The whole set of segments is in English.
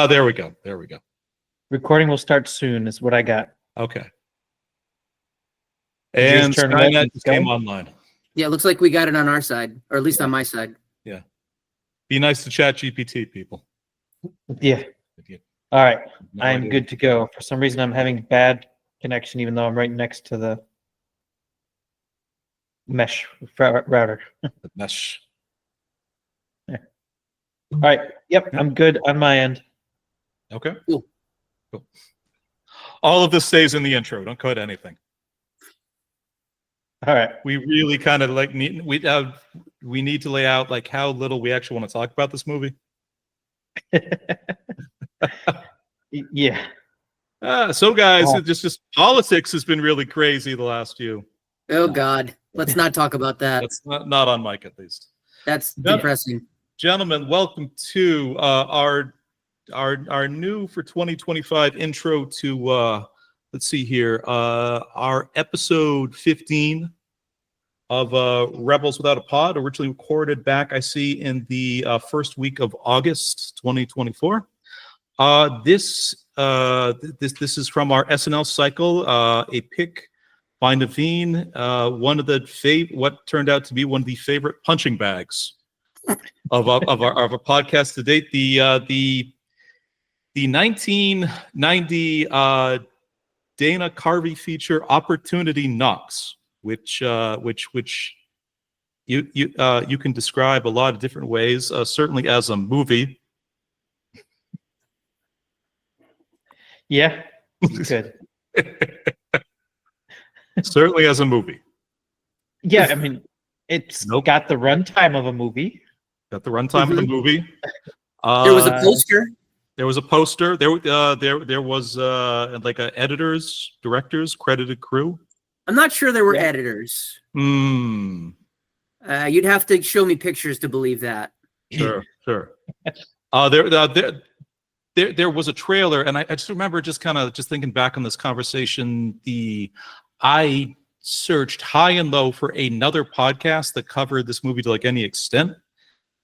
There we go. There we go. Recording will start soon is what I got. Okay. And Skynet just came online. Yeah, it looks like we got it on our side, or at least on my side. Yeah. Be nice to ChatGPT, people. Yeah. All right. I'm good to go. For some reason, I'm having bad connection, even though I'm right next to the mesh router. The mesh. Yeah. All right. Yep. I'm good on my end. Okay. Cool. All of this stays in the intro. Don't cut anything. All right. We really kind of like need we need to lay out like how little we actually want to talk about this movie. Yeah. So guys, just politics has been really crazy the last few. Oh God, let's not talk about that. That's not on mic at least. That's depressing. Gentlemen, welcome to our new for 2025 intro to let's see here, our episode 15 of Rebels Without a Pod, originally recorded back, I see, in the first week of August 2024. This is from our SNL cycle, a pick by Naveen, one of the what turned out to be one of the favorite punching bags of our podcast to date. The 1990 Dana Carvey feature Opportunity Knocks, which you can describe a lot of different ways, certainly as a movie. Yeah, you could. Certainly as a movie. Yeah, I mean, it's got the runtime of a movie. Got the runtime of the movie. There was a poster. There was a poster. There was like a editors, directors, credited crew. I'm not sure there were editors. Hmm. You'd have to show me pictures to believe that. Sure. There was a trailer, and I just remember just thinking back on this conversation. I searched high and low for another podcast that covered this movie to like any extent.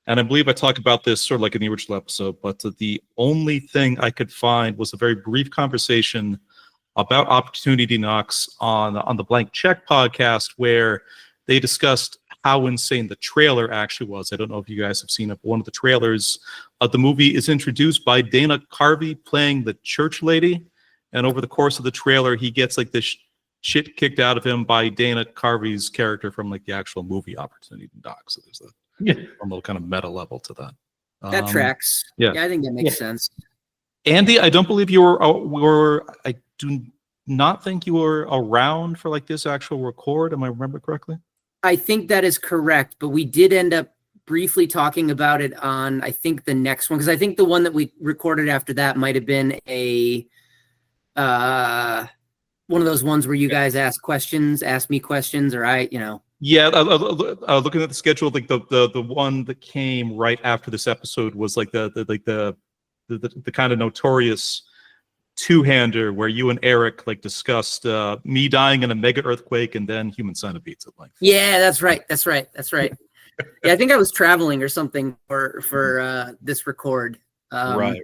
And I believe I talked about this sort of like in the original episode, but the only thing I could find was a very brief conversation about Opportunity Knocks on the Blank Check podcast, where they discussed how insane the trailer actually was. I don't know if you guys have seen it, but one of the trailers of the movie is introduced by Dana Carvey playing the church lady. And over the course of the trailer, he gets like this shit kicked out of him by Dana Carvey's character from like the actual movie Opportunity Knocks. So there's a little kind of meta level to that. That tracks. Yeah, I think that makes sense. Andy, I don't believe you were. I do not think you were around for like this actual record. Am I remember correctly? I think that is correct, but we did end up briefly talking about it on, I think, the next one, because I think the one that we recorded after that might have been a one of those ones where you guys ask me questions, or Yeah, looking at the schedule, like the one that came right after this episode was like the kind of notorious two-hander where you and Eric like discussed me dying in a mega earthquake and then human centipedes at length. Yeah, that's right. Yeah, I think I was traveling or something for this record. Right.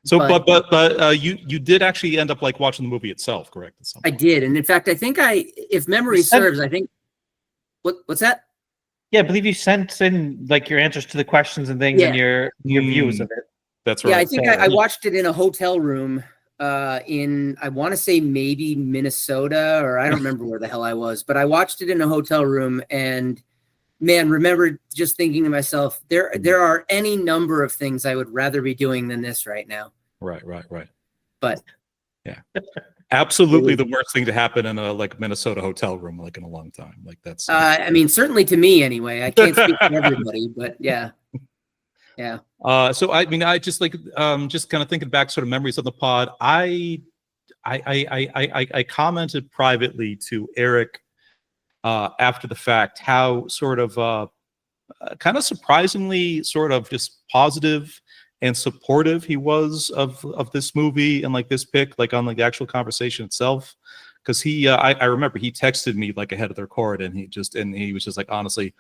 So, but you did actually end up like watching the movie itself, correct? I did, and in fact, I think if memory serves, I think. What's that? Yeah, I believe you sent in like your answers to the questions and things and your views of it. That's right. Yeah, I think I watched it in a hotel room in, I want to say maybe Minnesota, or I don't remember where the hell I was, but I watched it in a hotel room, and man, remember just thinking to myself, there are any number of things I would rather be doing than this right now. Right. But yeah. Absolutely the worst thing to happen in a like Minnesota hotel room like in a long time. Like that's I mean, certainly to me anyway. I can't speak for everybody, but yeah. So I mean, I just like just kind of thinking back sort of memories of the pod. I commented privately to Eric after the fact how sort of kind of surprisingly sort of just positive and supportive he was of this movie and like this pick, like on like the actual conversation itself. Because I remember he texted me like ahead of the record, and he was just like, honestly,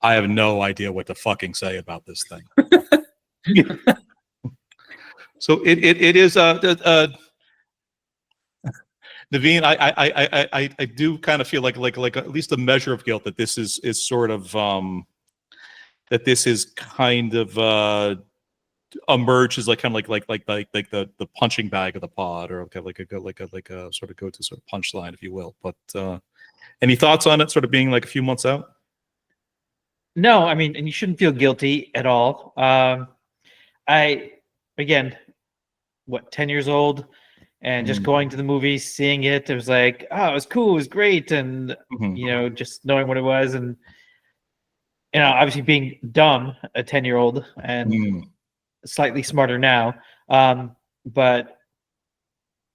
I have no idea what to fucking say about this thing. So it is Naveen, I do kind of feel like at least a measure of guilt that this is sort of that this is kind of emerged as like kind of like the punching bag of the pod, or like a sort of go-to sort of punchline, if you will. But any thoughts on it sort of being like a few months out? No, I mean, and you shouldn't feel guilty at all. Again, what, 10 years old, and just going to the movies, seeing it, it was like, oh, it was cool, it was great, and you know, just knowing what it was, and you know, obviously being dumb, a 10-year-old, and slightly smarter now. But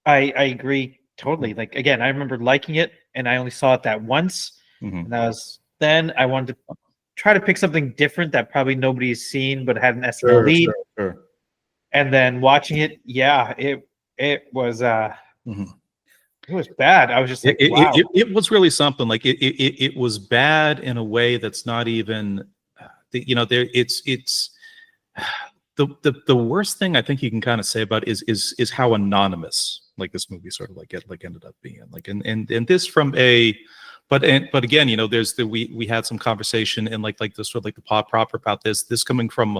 I agree totally. Like, again, I remember liking it, and I only saw it that once, and that was then. I wanted to try to pick something different that probably nobody's seen, but had an SNL lead. Sure. And then watching it, yeah, it was it was bad. I was just like, wow. It was really something. Like it was bad in a way that's not even, you know, there. It's the worst thing I think you can kind of say about it is how anonymous like this movie sort of like ended up being. Like and this from a. But again, you know, there's we had some conversation in like the sort of like the pod proper about this coming from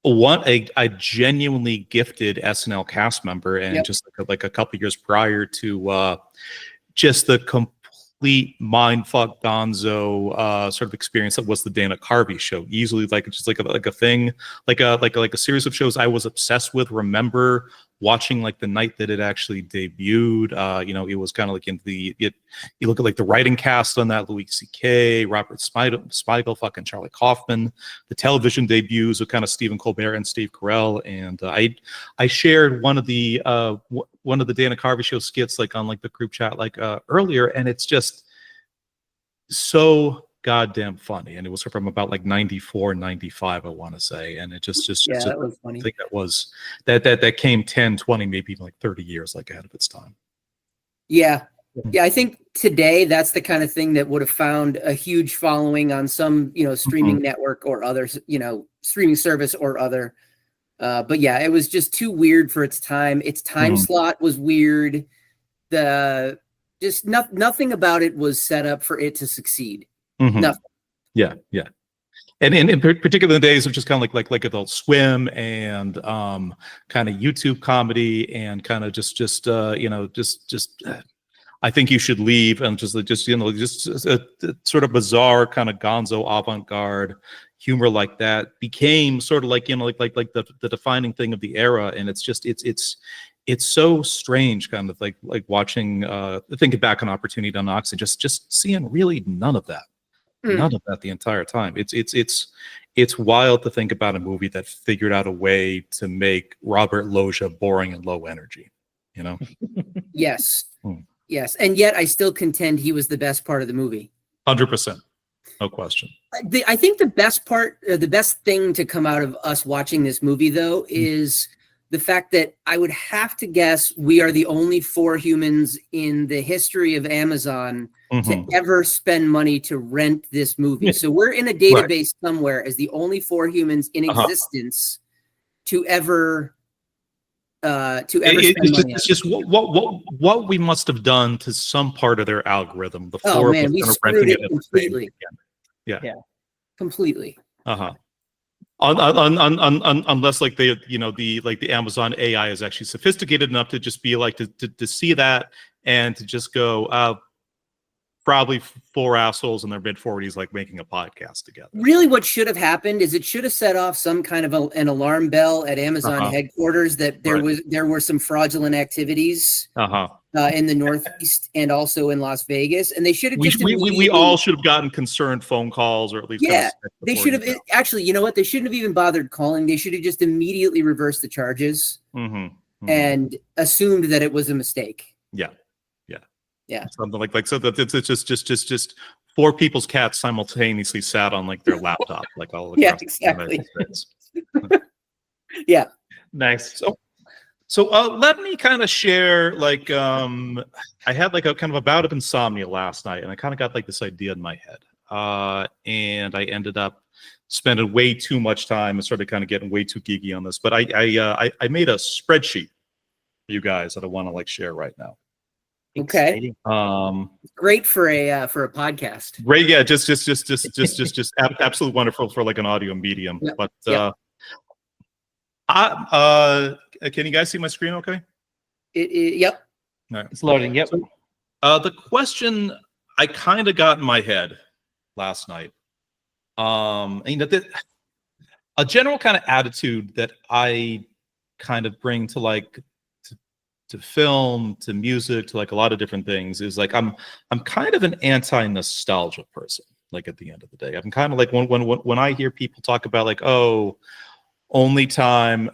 a genuinely gifted SNL cast member, and just like a couple years prior to just the complete mindfuck gonzo sort of experience that was the Dana Carvey show. Easily like just like a thing, like a series of shows I was obsessed with. Remember watching like the night that it actually debuted. You know, it was kind of like you look at like the writing cast on that: Louis C.K., Robert Spiegel, fucking Charlie Kaufman. The television debuts of kind of Stephen Colbert and Steve Carell. And I shared one of the Dana Carvey show skits like on like the group chat like earlier, and it's just so goddamn funny. And it was from about like 94, 95, I want to say. And it just that was funny. I think that came 10, 20, maybe even like 30 years like ahead of its time. Yeah. I think today that's the kind of thing that would have found a huge following on some, you know, streaming network or others, you know, streaming service or other. But yeah, it was just too weird for its time. Its time slot was weird. Nothing about it was set up for it to succeed. Nothing. Yeah. And in particular the days of just kind of like Adult Swim and kind of YouTube comedy and kind of just you know, just I Think You Should Leave, and just you know, just a sort of bizarre kind of gonzo avant-garde humor like that became sort of like, you know, like the defining thing of the era. And it's just it's so strange kind of like watching thinking back on Opportunity to Knox and just seeing really none of that. None of that the entire time. It's wild to think about a movie that figured out a way to make Robert Loggia boring and low energy, you know? Yes. Yes. And yet I still contend he was the best part of the movie. 100%. No question. I think the best part, the best thing to come out of us watching this movie, though, is the fact that I would have to guess we are the only 4 humans in the history of Amazon to ever spend money to rent this movie. So we're in a database somewhere as the only 4 humans in existence to ever spend money. It's just what we must have done to some part of their algorithm before we screwed it completely. Yeah, completely. Unless like the Amazon AI is actually sophisticated enough to just be like to see that and to just go probably 4 assholes in their mid-40s like making a podcast together. Really, what should have happened is it should have set off some kind of an alarm bell at Amazon headquarters that there were some fraudulent activities in the Northeast and also in Las Vegas, and they should have we all should have gotten concerned phone calls, or at least they should have actually, you know what, they shouldn't have even bothered calling. They should have just immediately reversed the charges and assumed that it was a mistake. Yeah. Something like so that it's just 4 people's cats simultaneously sat on like their laptop, like all across exactly. the States. Yeah. Nice. So let me kind of share I had like a kind of a bout of insomnia last night, and I kind of got like this idea in my head. and I ended up spending way too much time and started kind of getting way too geeky on this. But I made a spreadsheet for you guys that I want to like share right now. Okay. Great for a podcast. Great, yeah, just absolutely wonderful for like an audio medium. Yep. But can you guys see my screen? Okay. Yep. All right. It's loading. Yep. So, the question I kind of got in my head last night, a general kind of attitude that I kind of bring to like to film, to music, to like a lot of different things is like I'm kind of an anti-nostalgia person. Like at the end of the day, I'm kind of like when I hear people talk about like, oh, only time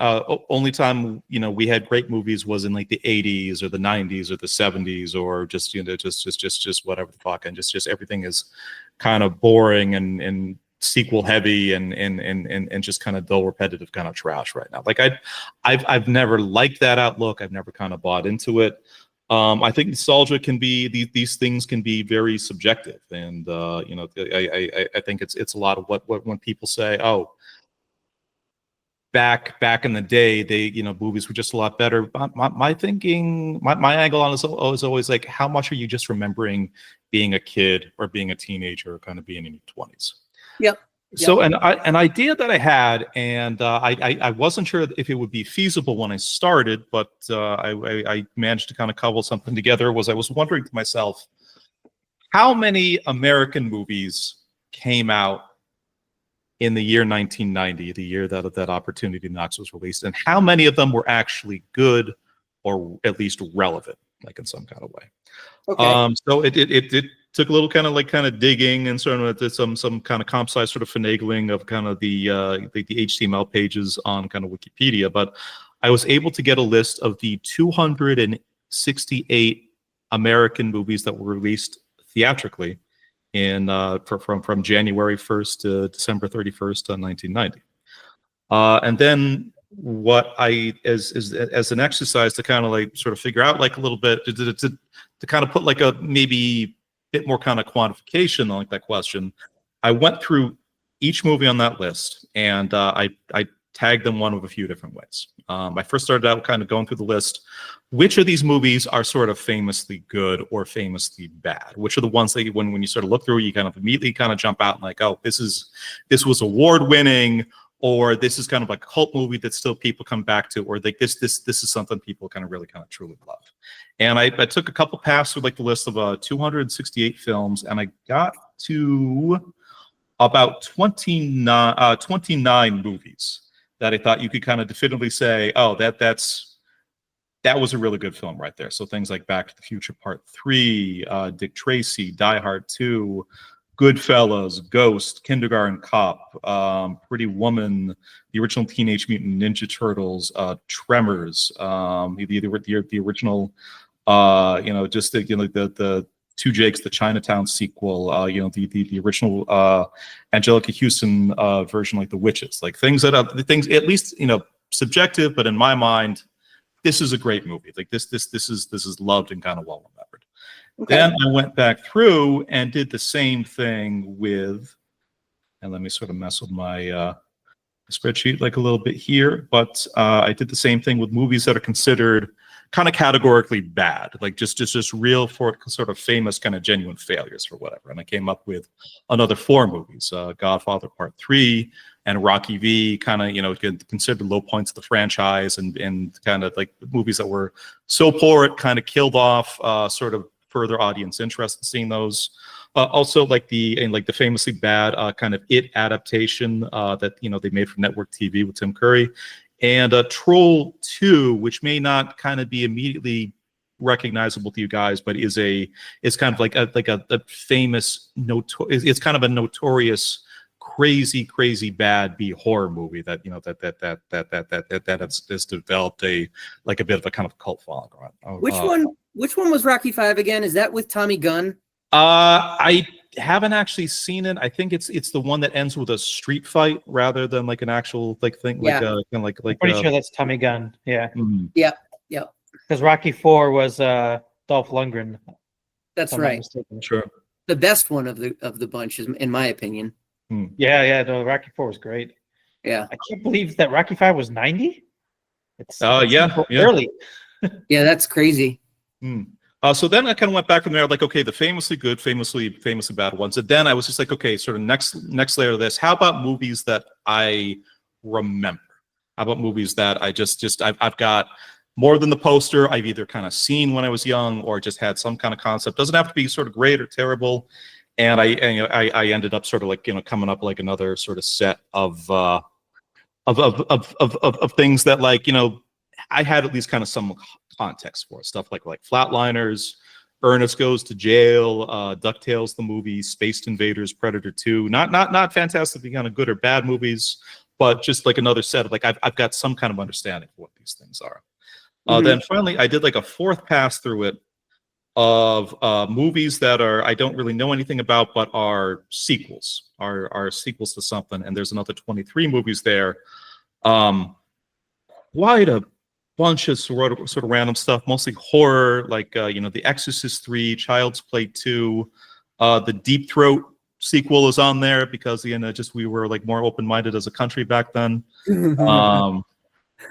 we had great movies was in like the 80s or the 90s or the 70s or just just whatever the fuck, and just everything is kind of boring and sequel heavy and just kind of dull, repetitive kind of trash right now. Like I've never liked that outlook. I've never kind of bought into it. I think nostalgia can be these things can be very subjective, and I think it's a lot of what when people say, oh, back in the day, they movies were just a lot better. My thinking, my angle on it is always like, how much are you just remembering being a kid or being a teenager or kind of being in your 20s? Yep. So an idea that I had, and I wasn't sure if it would be feasible when I started, but I managed to kind of cobble something together, was I was wondering to myself, how many American movies came out in the year 1990, the year that Opportunity Knocks was released, and how many of them were actually good or at least relevant, like in some kind of way. Okay. So it took a little kind of digging and sort of some kind of comp sci sort of finagling of kind of the HTML pages on kind of Wikipedia, but I was able to get a list of the 268 American movies that were released theatrically in from January 1st to December 31st, 1990. And then what I as an exercise to kind of like sort of figure out like a little bit to kind of put like a maybe bit more kind of quantification on like that question, I went through each movie on that list and I tagged them one of a few different ways. I first started out kind of going through the list. Which of these movies are sort of famously good or famously bad? Which are the ones that when you sort of look through, you kind of immediately kind of jump out and like, oh, this was award winning, or this is kind of like a cult movie that still people come back to, or like this is something people kind of really kind of truly love. And I took a couple passes through like the list of 268 films, and I got to about 29 movies that I thought you could kind of definitively say, oh, that was a really good film right there. So things like Back to the Future Part 3, Dick Tracy, Die Hard 2, Goodfellas, Ghost, Kindergarten Cop, Pretty Woman, the original Teenage Mutant Ninja Turtles, Tremors, the original, just the Two Jakes, the Chinatown sequel, the original Angelica Houston version, like The Witches, like things that are things at least subjective, but in my mind, this is a great movie. Like this is loved and kind of well remembered. Okay. Then I went back through and did the same thing with, and let me sort of mess with my spreadsheet like a little bit here, but I did the same thing with movies that are considered kind of categorically bad, like just real for sort of famous kind of genuine failures for whatever. And I came up with another 4 movies, Godfather Part 3 and Rocky V, kind of considered low points of the franchise, and kind of like movies that were so poor it kind of killed off sort of further audience interest in seeing those. Also like the famously bad kind of It adaptation that they made for network TV with Tim Curry, and Troll 2, which may not kind of be immediately recognizable to you guys, but is kind of like a famous it's kind of a notorious crazy bad B horror movie that has developed a bit of a kind of cult following. Which one was Rocky V again? Is that with Tommy Gunn? I haven't actually seen it. I think it's the one that ends with a street fight rather than like an actual like thing. Yeah. Like Pretty sure that's Tommy Gunn. Yeah. Mm-hmm. Yeah. Because Rocky IV was Dolph Lundgren. That's right. Sure. the best one of the bunch, in my opinion. Yeah. No, Rocky 4 was great. Yeah. I can't believe that Rocky 5 was 90. It's yeah. early. Yeah, that's crazy. So then I kind of went back from there, like, okay, the famously good, famously bad ones. And then I was just like, okay, sort of next layer of this. How about movies that I remember? How about movies that I've got more than the poster? I've either kind of seen when I was young or just had some kind of concept. Doesn't have to be sort of great or terrible. And I ended up sort of like, coming up like another sort of set of things that, like, I had at least kind of some context for stuff like Flatliners, Ernest Goes to Jail, DuckTales the movie, Space Invaders, Predator 2. Not fantastically kind of good or bad movies, but just like another set of, like, I've got some kind of understanding for what these things are. Then finally, I did like a fourth pass through it of movies that I don't really know anything about, but are sequels, are sequels to something. And there's another 23 movies there. Quite a bunch of sort of random stuff, mostly horror, like The Exorcist 3, Child's Play 2, the Deep Throat sequel is on there because we were like more open-minded as a country back then.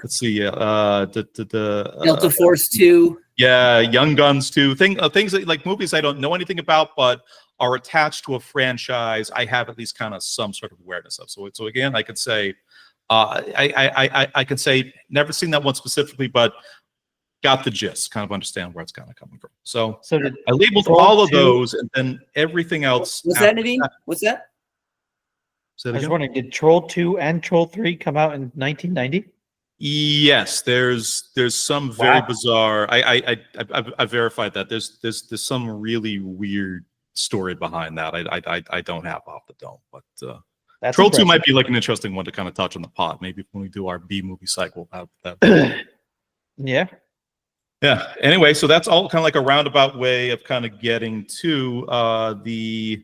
Let's see, Delta Force 2. Yeah, Young Guns 2, things that, like, movies I don't know anything about, but are attached to a franchise I have at least kind of some sort of awareness of. So again, I could say. I can say never seen that one specifically, but got the gist, kind of understand where it's kind of coming from. So I labeled all of those, and then everything else. What's that, Nadine? What's that? I was wondering, did Troll 2 and Troll 3 come out in 1990? Yes, there's some very bizarre. I verified that. There's some really weird story behind that. I don't have off the dome, but. That's Troll impressive. 2 might be like an interesting one to kind of touch on the pod. Maybe when we do our B movie cycle. Yeah. Anyway, so that's all kind of like a roundabout way of kind of getting to the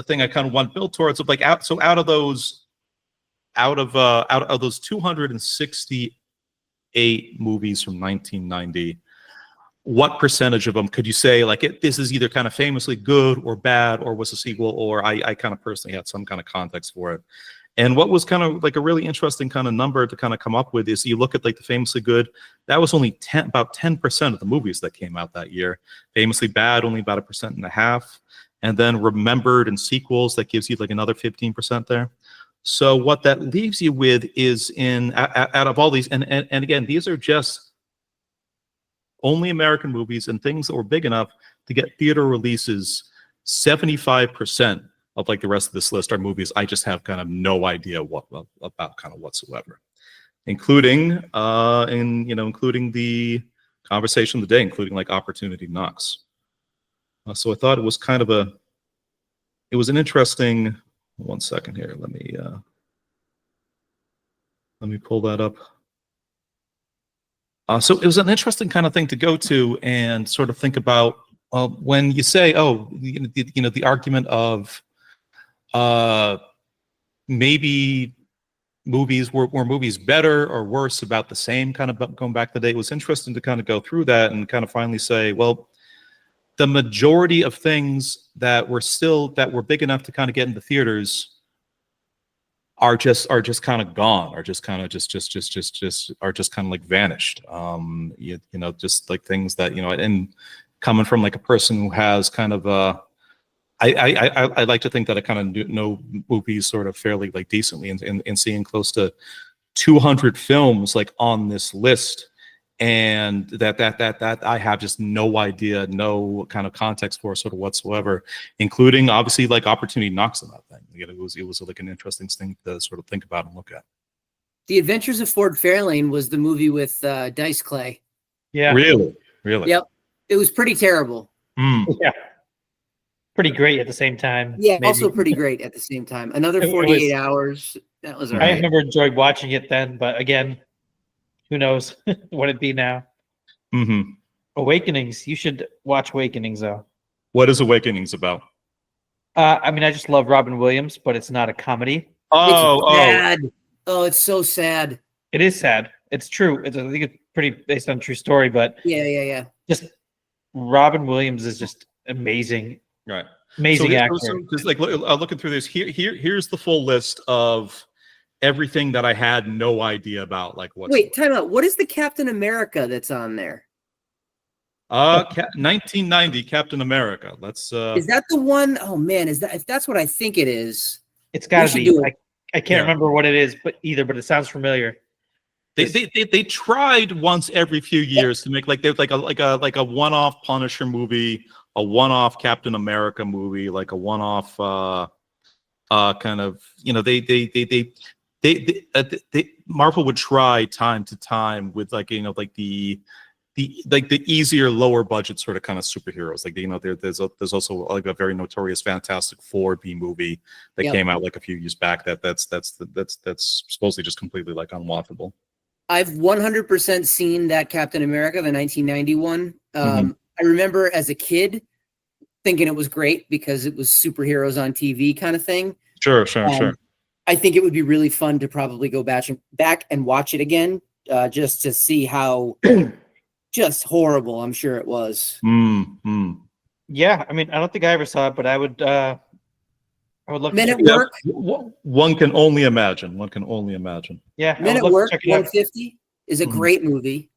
thing I kind of want to build towards. Like out of those 268 movies from 1990. What percentage of them could you say, like, this is either kind of famously good or bad, or was a sequel, or I kind of personally had some kind of context for it? And what was kind of like a really interesting kind of number to kind of come up with is you look at like the famously good, that was only about 10% of the movies that came out that year. Famously bad, only about 1.5%. And then remembered and sequels, that gives you like another 15% there. So what that leaves you with is out of all these, and again, these are just only American movies and things that were big enough to get theater releases. 75% of like the rest of this list are movies I just have kind of no idea what about kind of whatsoever, including including the conversation of the day, including like Opportunity Knocks. So I thought it was kind of an interesting. One second here, let me pull that up. So it was an interesting kind of thing to go to and sort of think about when you say, the argument of maybe movies were movies better or worse, about the same, kind of going back the day. It was interesting to kind of go through that and kind of finally say, well, the majority of things that were big enough to kind of get into theaters are just kind of gone, are just kind of like vanished. Just like things that, and coming from like a person who has kind of I like to think that I kind of know movies sort of fairly like decently, and seeing close to 200 films like on this list, and that I have just no idea, no kind of context for sort of whatsoever, including obviously like Opportunity Knocks on that thing. It was like an interesting thing to sort of think about and look at. The Adventures of Ford Fairlane was the movie with Dice Clay. Yeah. Really? Yep. It was pretty terrible. Yeah. Pretty great at the same time. Yeah, maybe. Also pretty great at the same time. Another 48 hours. That was all right. I remember enjoyed watching it then, but again, who knows what it'd be now. Mm-hmm. Awakenings. You should watch Awakenings, though. What is Awakenings about? I mean, I just love Robin Williams, but it's not a comedy. It's sad. Oh, it's so sad. It is sad. It's true. I think it's pretty based on true story, but yeah. Just Robin Williams is just amazing, Right. amazing actor. So just like looking through this, here's the full list of everything that I had no idea about. Like what? Wait, time out. What is the Captain America that's on there? 1990 Captain America. Let's. Is that the one? Oh man, is that if that's what I think it is? It's got to should be. do it. I can't remember what it is, but it sounds familiar. They tried once every few years to make like a one-off Punisher movie, a one-off Captain America movie, like a one-off kind of, you know, they Marvel would try time to time with like, you know, like the easier, lower budget sort of kind of superheroes. Like, you know, there's also like a very notorious Fantastic Four B movie that came out like a few years back that's supposedly just completely like unwatchable. I've 100% seen that Captain America, the 1991. I remember as a kid thinking it was great because it was superheroes on TV kind of thing. Sure. I think it would be really fun to probably go back and watch it again, just to see how just horrible I'm sure it was. Yeah, I mean, I don't think I ever saw it, but I would look. Men at Work. One can only imagine. Yeah, Men at Work 150 is a great movie.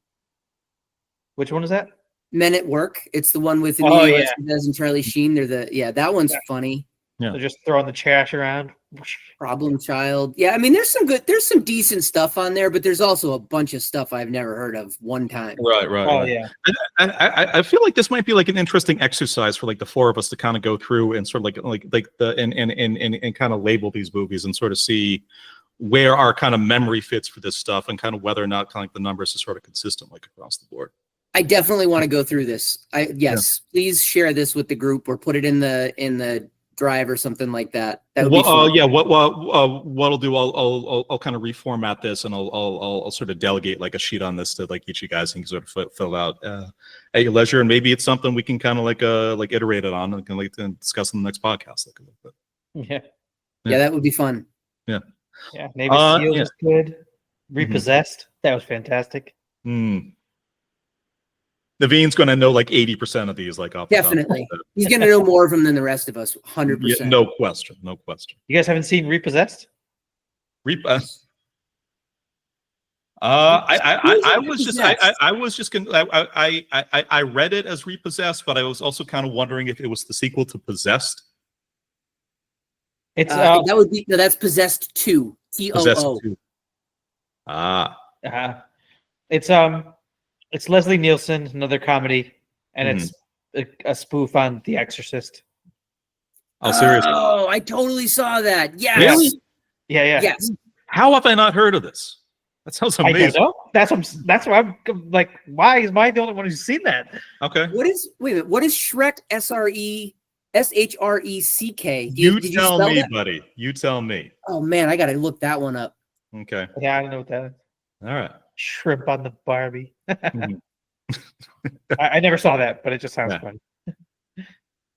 Which one is that? Men at Work. It's the one with and Charlie Sheen. That one's funny. Yeah. They're just throwing the trash around. Problem Child. Yeah, I mean, there's some decent stuff on there, but there's also a bunch of stuff I've never heard of one time. Right. Yeah. I feel like this might be like an interesting exercise for like the four of us to kind of go through and sort of and kind of label these movies and sort of see where our kind of memory fits for this stuff and kind of whether or not kind of like the numbers are sort of consistent like across the board. I definitely want to go through this. Please share this with the group or put it in the drive or something like that. That would be fun. What I'll do, I'll kind of reformat this and I'll sort of delegate like a sheet on this to like each of you guys and sort of fill out at your leisure, and maybe it's something we can kind of like iterate it on and can like discuss in the next podcast like a little bit. Yeah, that would be fun. Yeah, Navy SEAL was good. Repossessed, that was fantastic. Naveen's going to know like 80% of these, like off the definitely. He's going to know more of them than the rest of us. 100%. Yeah, no question. You guys haven't seen Repossessed? I read it as Repossessed, but I was also kind of wondering if it was the sequel to Possessed. It's that would be that's Possessed 2. TOO. It's Leslie Nielsen, another comedy, and it's a spoof on The Exorcist. Oh, seriously? Oh, I totally saw that. Yes. Really? Yeah. Yes. How have I not heard of this? That sounds amazing. I don't know. That's why I'm like, why is my the only one who's seen that? Okay. What is Shrek? SHRECK? You tell me, buddy. You tell me. Oh man, I gotta look that one up. Okay. Yeah, I don't know what that is. All right. Shrimp on the Barbie. I never saw that, but it just sounds fun.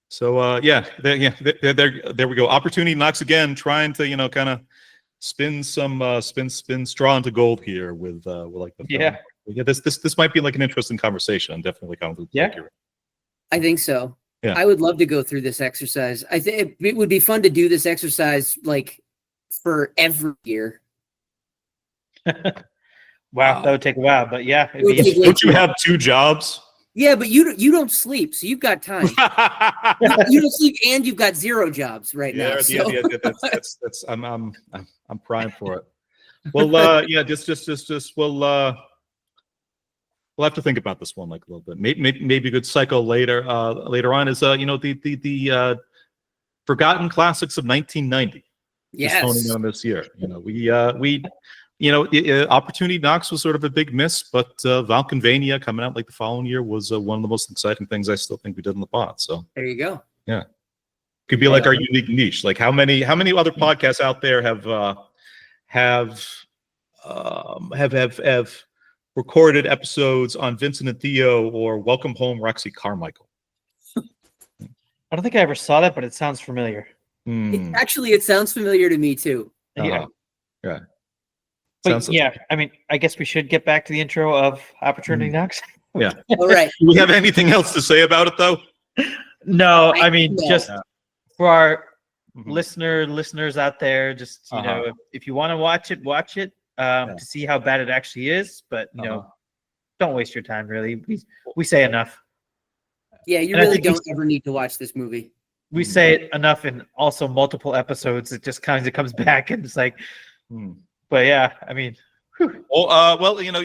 So there we go. Opportunity knocks again, trying to kind of spin straw into gold here with like the film. Yeah. This might be like an interesting conversation. I'm definitely kind of I think so. Yeah. I would love to go through this exercise. I think it would be fun to do this exercise like for every year. Wow, that would take a while, but yeah. Don't you have 2 jobs? Yeah, but you don't sleep, so you've got time. you don't sleep, and you've got 0 jobs right now. So. That's I'm primed for it. Well, we'll have to think about this one like a little bit. Maybe a good cycle later on is the forgotten classics of 1990. Yes, honing on this year. Opportunity Knocks was sort of a big miss, but Valkenvania coming out like the following year was one of the most exciting things I still think we did in the pod. So there you go. Yeah, could be like our unique niche. Like how many other podcasts out there have recorded episodes on Vincent and Theo or Welcome Home, Roxy Carmichael? I don't think I ever saw that, but it sounds familiar. It sounds familiar to me too. Yeah. Right. But I mean, I guess we should get back to the intro of Opportunity Knocks. Yeah. All right. Do we have anything else to say about it, though? No, I mean, no. just for our Mhm. listeners out there, just you know, if you want to watch it to see how bad it actually is. But you know, don't waste your time. Really, we say enough. Yeah, you And I really think we- don't ever need to watch this movie. We say it enough in also multiple episodes. It just kind of comes back and it's like, but yeah, I mean, Well, you know,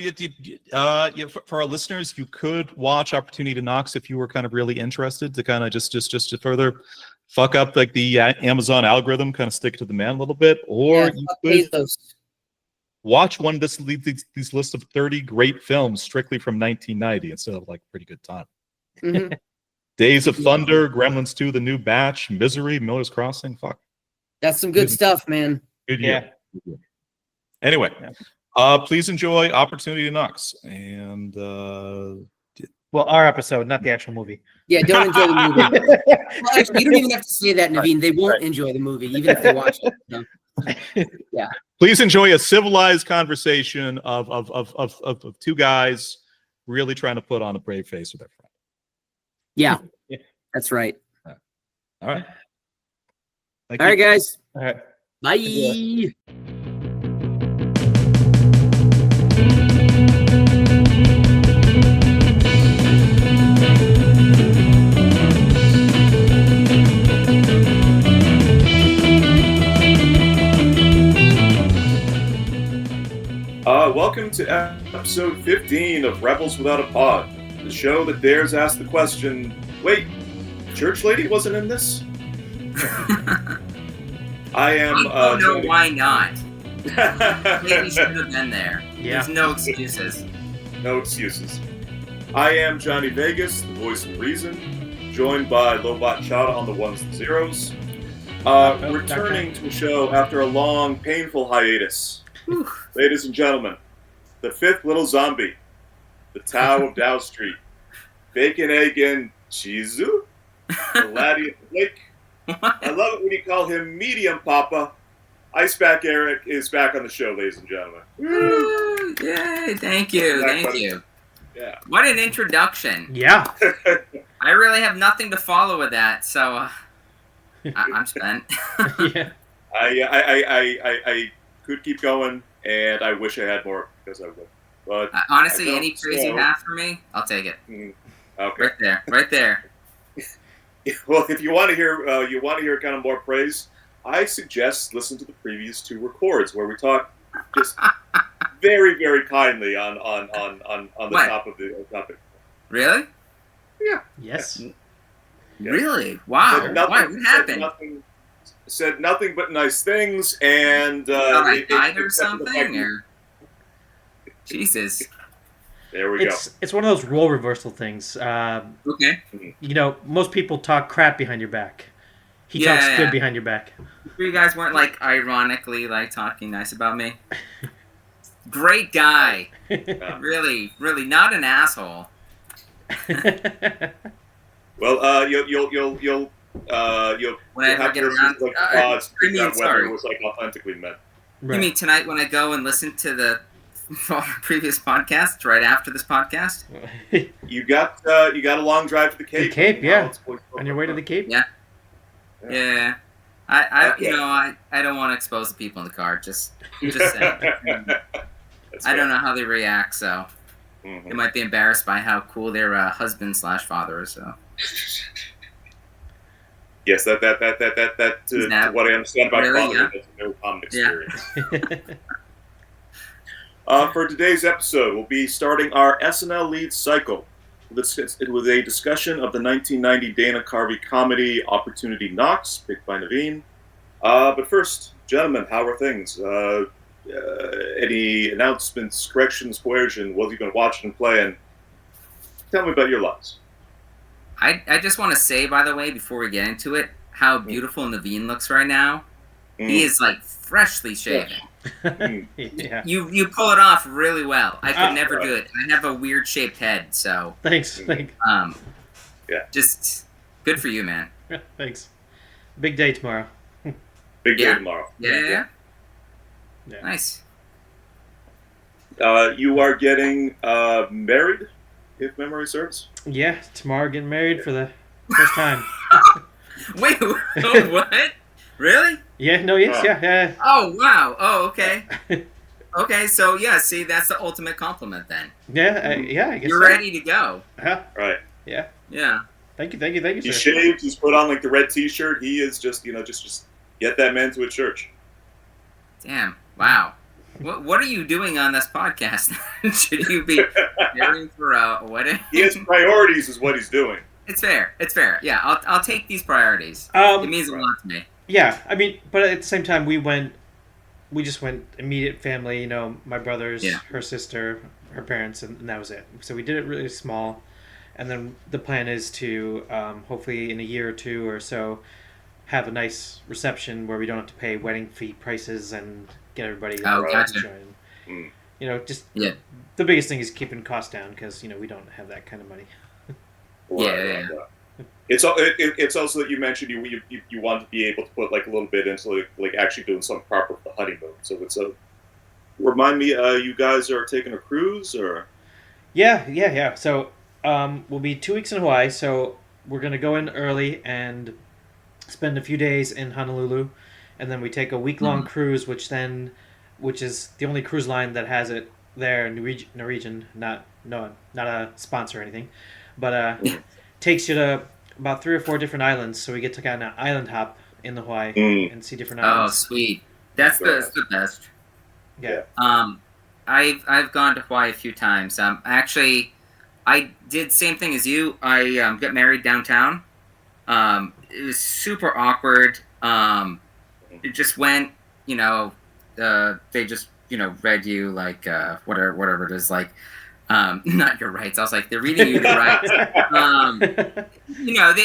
for our listeners, you could watch Opportunity to Knox if you were kind of really interested to kind of just to further fuck up like the Amazon algorithm, kind of stick to the man a little bit, or Yeah, you fuck could Bezos. watch one of these lists of 30 great films strictly from 1990 instead of like Pretty Good Time. Mhm. Days of Thunder, Gremlins 2, The New Batch, Misery, Miller's Crossing. Fuck. That's some good stuff, man. Good yeah. year. Good year. Anyway, please enjoy Opportunity to Knox. And Well, our episode, not the actual movie. Yeah, don't enjoy the movie. Well, actually, you don't even have to say that, Naveen. They won't enjoy the movie, even if they watch it. So. please enjoy a civilized conversation of two guys really trying to put on a brave face with their friend. Yeah, that's right. All right. Thank All right, you. guys. All right. Bye. Welcome to episode 15 of Rebels Without a Pod, the show that dares ask the question, wait, Church Lady wasn't in this? I am... I don't know why not. Johnny- Lady should have been there. Yeah. There's no excuses. No excuses. I am Johnny Vegas, the voice of reason, joined by Lobot Chada on the ones and zeros. Returning to the show after a long, painful hiatus. Ladies and gentlemen, the fifth little zombie, the Tao of Dow Street, Bacon, Egg, and Chizu, the laddie of the lake. I love it when you call him Medium Papa. Iceback Eric is back on the show, ladies and gentlemen. Woo! Yay! Thank you, thank you. Yeah. What an introduction! Yeah. I really have nothing to follow with that, so I'm spent. Yeah. I could keep going, and I wish I had more because I would. But Honestly, I any don't, praise you so- have for me, I'll take it. Okay. Right there, right there. Well, if you want to hear kind of more praise, I suggest listen to the previous two records where we talk just very, very kindly on the What? top of the topic. Really? Yes. Yeah. Really? Wow. Said nothing- What happened? Said nothing but nice things, and Thought I it- died or except for the fact something? that- Or... Jesus. There we go. It's one of those role reversal things. Okay. You know, most people talk crap behind your back. He Yeah, talks yeah. good behind your back. You guys weren't like ironically like talking nice about me. Great guy. Really, really not an asshole. Well, you'll When I ever have get to listen around, to like the pods to I mean, figure out whether sorry. it was like authentically meant. Right. You mean tonight when I go and listen to the previous podcast right after this podcast? You got a long drive to the Cape. The Cape, yeah. Let's go- On your way to the Cape? Yeah. Yeah. I Okay. you know, I don't want to expose the people in the car. Just saying. That's I don't fair. know how they react, so Mhm. they might be embarrassed by how cool their husband/father is. So Yes, that Is to that what I understand about really? fatherhood, Yeah. that's a no common Yeah. experience. For today's episode, we'll be starting our SNL Leads cycle. It was a discussion of the 1990 Dana Carvey comedy Opportunity Knocks, picked by Naveen. But first, gentlemen, how are things? Any announcements, corrections, coercion? What have you been watching and playing? Tell me about your lives. I just want to say, by the way, before we get into it, how beautiful Naveen looks right now. He is like freshly shaven. Yeah. You pull it off really well. I could Ah, never right. do it. I have a weird shaped head, so Thanks. Yeah. just good for you, man. Thanks. Big day tomorrow. Big day Yeah. tomorrow. Yeah. Yeah. Nice. You are getting married, if memory serves. Yeah, tomorrow getting married for the First time. Wait, oh, what? Really? Yeah, no, yes, yeah. Oh, wow. Oh, okay. Okay, so yeah, see, that's the ultimate compliment then. Yeah, I guess You're so. ready to go. Right. Yeah. Yeah. Thank you, He's sir. shaved. He's put on like the red T-shirt. He is just just get that man to a church. Damn. Wow. What are you doing on this podcast? Should you be preparing for a wedding? He has priorities, is what he's doing. It's fair. It's fair. Yeah, I'll take these priorities. It means a lot to me. Yeah, I mean, but at the same time, we just went immediate family. You know, my brothers, her sister, her parents, and that was it. So we did it really small, and then the plan is to hopefully in a year or two or so have a nice reception where we don't have to pay wedding fee prices and get everybody. Gotcha. You know, just the biggest thing is keeping costs down because we don't have that kind of money. Yeah. It's also that you mentioned you want to be able to put like a little bit into like actually doing something proper for the honeymoon. So it's remind me, you guys are taking a cruise or? Yeah. So we'll be 2 weeks in Hawaii. So we're gonna go in early and spend a few days in Honolulu, and then we take a week-long cruise, which is the only cruise line that has it there. Norwegian, not a sponsor or anything, but takes you to about 3 or 4 different islands. So we get to kind of island hop in the Hawaii and see different islands. Oh, sweet! That's the best. Yeah. I've gone to Hawaii a few times. Actually, I did same thing as you. I got married downtown. It was super awkward. It just went, they just, read you like whatever it is, like not your rights. I was like, they're reading you your rights.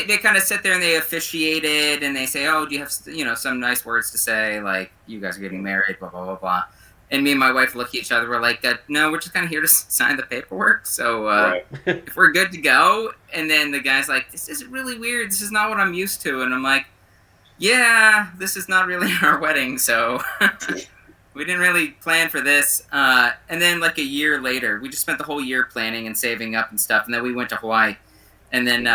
They kind of sit there and they officiated and they say, oh, do you have some nice words to say, like you guys are getting married, blah blah blah blah. And me and my wife look at each other. We're like, no, we're just kind of here to sign the paperwork. So if we're good to go. And then the guy's like, this is really weird. This is not what I'm used to. And I'm like, yeah, this is not really our wedding. So we didn't really plan for this. And then like a year later, we just spent the whole year planning and saving up and stuff. And then we went to Hawaii. And then,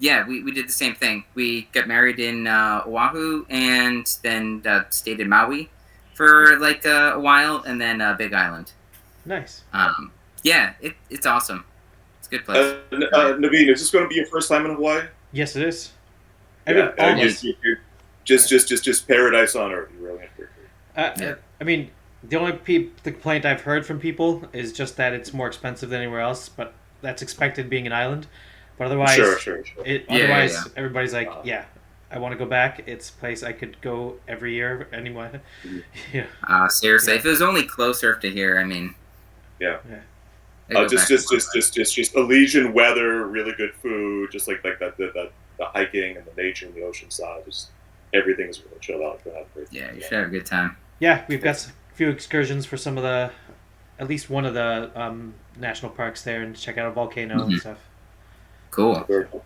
we did the same thing. We got married in Oahu and then stayed in Maui for like a while, and then Big Island. Nice. It's awesome. It's a good place. Naveen, is this going to be your first time in Hawaii? Yes, it is. Just paradise on earth. You really have to. I mean, the only complaint I've heard from people is just that it's more expensive than anywhere else, but that's expected being an island. But otherwise, sure. Everybody's like, I want to go back. It's a place I could go every year anyway. Seriously, if it was only closer to here, I mean. Just Elysian weather, really good food, just like the hiking and the nature and the ocean side. Just everything is really chilled out. Yeah, you should have a good time. Yeah, we've got a few excursions for at least one of the national parks there, and check out a volcano and stuff. Cool. Very cool.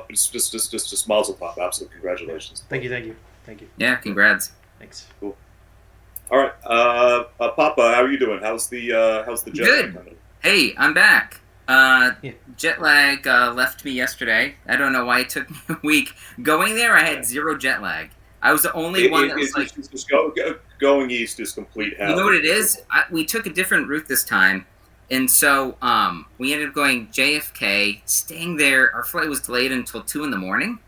Just mazel tov. Absolute congratulations. Thank you. Yeah, congrats. Thanks. Cool. All right, Papa, how are you doing? How's the jet lag coming? Hey, I'm back. Jet lag left me yesterday. I don't know why it took me a week. Going there, I had zero jet lag. I was the only one that was like... Going east is complete hell. You know what it is? We took a different route this time. And so we ended up going JFK, staying there. Our flight was delayed until 2 in the morning.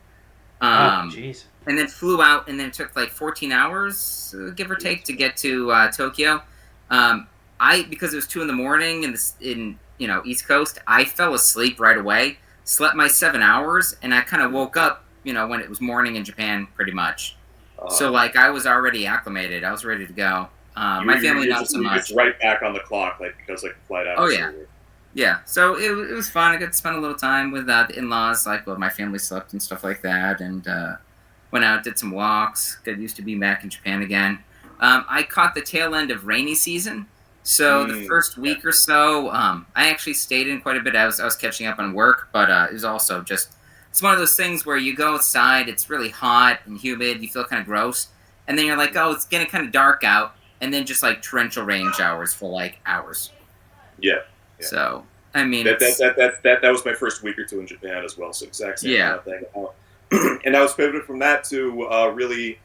Jeez. And then flew out, and then it took like 14 hours, give or take, to get to Tokyo. Because it was 2 in the morning in East Coast, I fell asleep right away, slept my 7 hours, and I kind of woke up, when it was morning in Japan, pretty much. So like I was already acclimated. I was ready to go. My family not so much. It's right back on the clock, because the flight out. Oh yeah, yeah. So it was fun. I got to spend a little time with the in-laws, like my family slept and stuff like that, and went out, did some walks. Got used to being back in Japan again. I caught the tail end of rainy season, so the first week or so, I actually stayed in quite a bit. I was catching up on work, but it was also just it's one of those things where you go outside, it's really hot and humid, you feel kind of gross, and then you're like, oh, it's getting kind of dark out. And then just like torrential rain showers for like hours. Yeah. So I mean, that was my first week or two in Japan as well. So exact same kind of thing. And I was pivoted from that to really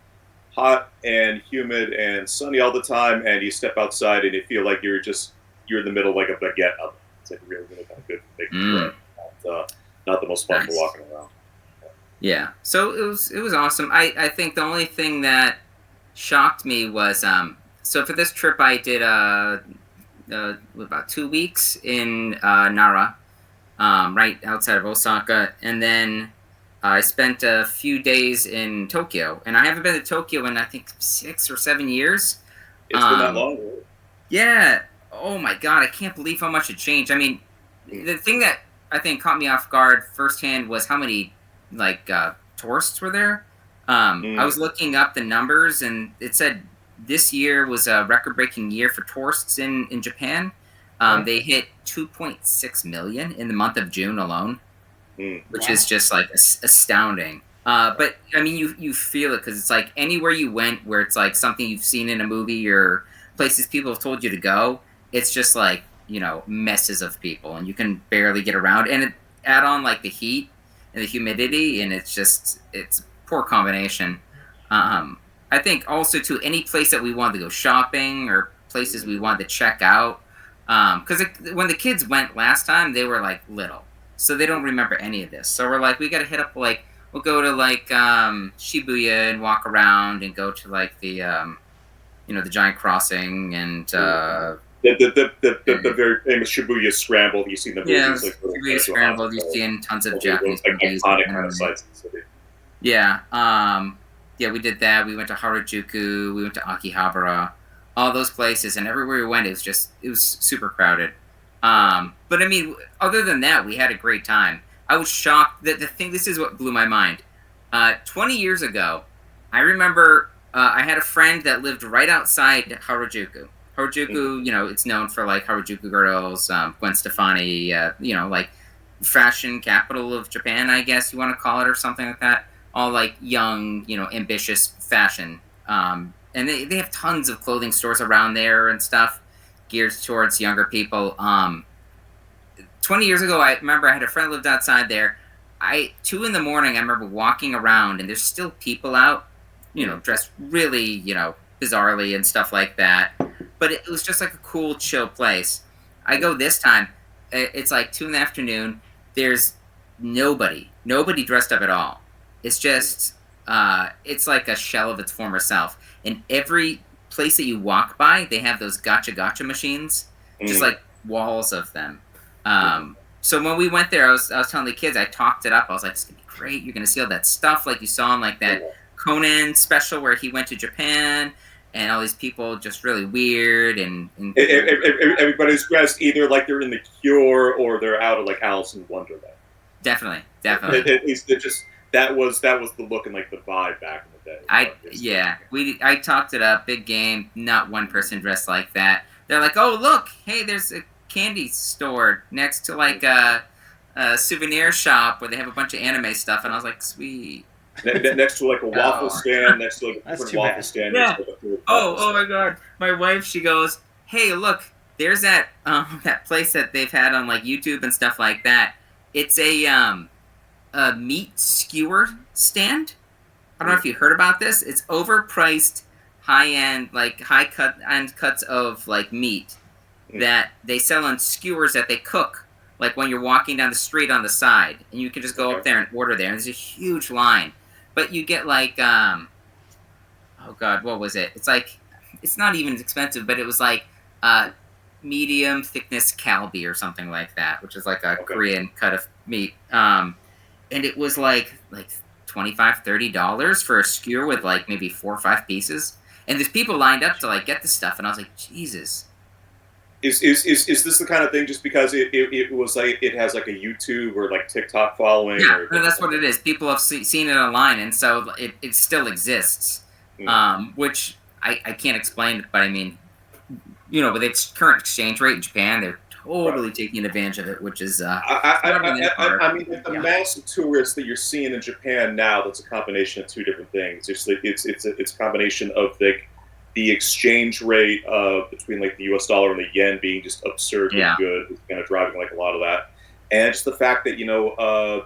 hot and humid and sunny all the time. And you step outside and you feel like you're in the middle of like a baguette oven. It's like really, really kind of good for making not the most fun for walking around. Yeah. So it was awesome. I think the only thing that shocked me was so for this trip I did about 2 weeks in Nara, right outside of Osaka, and then I spent a few days in Tokyo, and I haven't been to Tokyo in I think 6 or 7 years. It's been that long. Yeah. Oh my God, I can't believe how much it changed. I mean, the thing that I think caught me off guard firsthand was how many tourists were there. I was looking up the numbers, and it said this year was a record-breaking year for tourists in Japan. They hit 2.6 million in the month of June alone, which is just like astounding. But I mean, you feel it because it's like anywhere you went where it's like something you've seen in a movie or places people have told you to go, it's just like, you know, messes of people, and you can barely get around. And add on like the heat and the humidity, and it's a poor combination. I think also to any place that we wanted to go shopping or places we wanted to check out, because when the kids went last time, they were like little, so they don't remember any of this. So we're like, we got to hit up, like, we'll go to like Shibuya and walk around and go to like the the giant crossing and the very famous Shibuya Scramble that you see in the movies. Yeah, like, Shibuya Scramble. You've seen tons of Japanese movies. Iconic kind of sites in the city. Yeah. Yeah, we did that. We went to Harajuku. We went to Akihabara. All those places, and everywhere we went, it was super crowded. But I mean, other than that, we had a great time. I was shocked that this is what blew my mind. 20 years ago, I remember I had a friend that lived right outside Harajuku. Harajuku, it's known for like Harajuku girls, Gwen Stefani, like fashion capital of Japan, I guess you want to call it, or something like that. All like young, ambitious fashion. And they have tons of clothing stores around there and stuff geared towards younger people. 20 years ago, I remember I had a friend who lived outside there. 2 a.m, I remember walking around, and there's still people out, dressed really, bizarrely and stuff like that. But it was just like a cool, chill place. I go this time, it's like 2 p.m. There's nobody dressed up at all. It's just, it's like a shell of its former self. And every place that you walk by, they have those gotcha machines, just like walls of them. So when we went there, I was telling the kids, I talked it up. I was like, it's gonna be great. You're gonna see all that stuff like you saw in like that Conan special where he went to Japan, and all these people just really weird and everybody's dressed either like they're in The Cure or they're out of like Alice in Wonderland. Definitely. At least it just that was the look and like the vibe back in the day. I talked it up. Big game. Not one person dressed like that. They're like, oh look, hey, there's a candy store next to like a souvenir shop where they have a bunch of anime stuff, and I was like, sweet. Next to like a waffle stand, next to like a different waffle stand. Yeah. Oh my God. My wife, she goes, hey, look, there's that place that they've had on like YouTube and stuff like that. It's a meat skewer stand. I don't know if you heard about this. It's overpriced, high-end, like high-end cuts of like meat that they sell on skewers that they cook, like when you're walking down the street on the side, and you can just go up there and order there. And there's a huge line. But you get like, oh God, what was it? It's like, it's not even expensive, but it was like medium thickness kalbi or something like that, which is like a Korean cut of meat. And it was like $25, $30 for a skewer with like maybe 4 or 5 pieces. And there's people lined up to like get this stuff, and I was like, Jesus. Is this the kind of thing just because it was like it has like a YouTube or like TikTok following? Yeah, no, that's what it is. People have seen it online, and so it still exists, which I can't explain, but I mean, with its current exchange rate in Japan, they're totally taking advantage of it, which is I mean, the mass of tourists that you're seeing in Japan now, that's a combination of 2 different things. It's a combination of the exchange rate between like the U.S. dollar and the yen being just absurdly good is kind of driving like a lot of that. And just the fact that,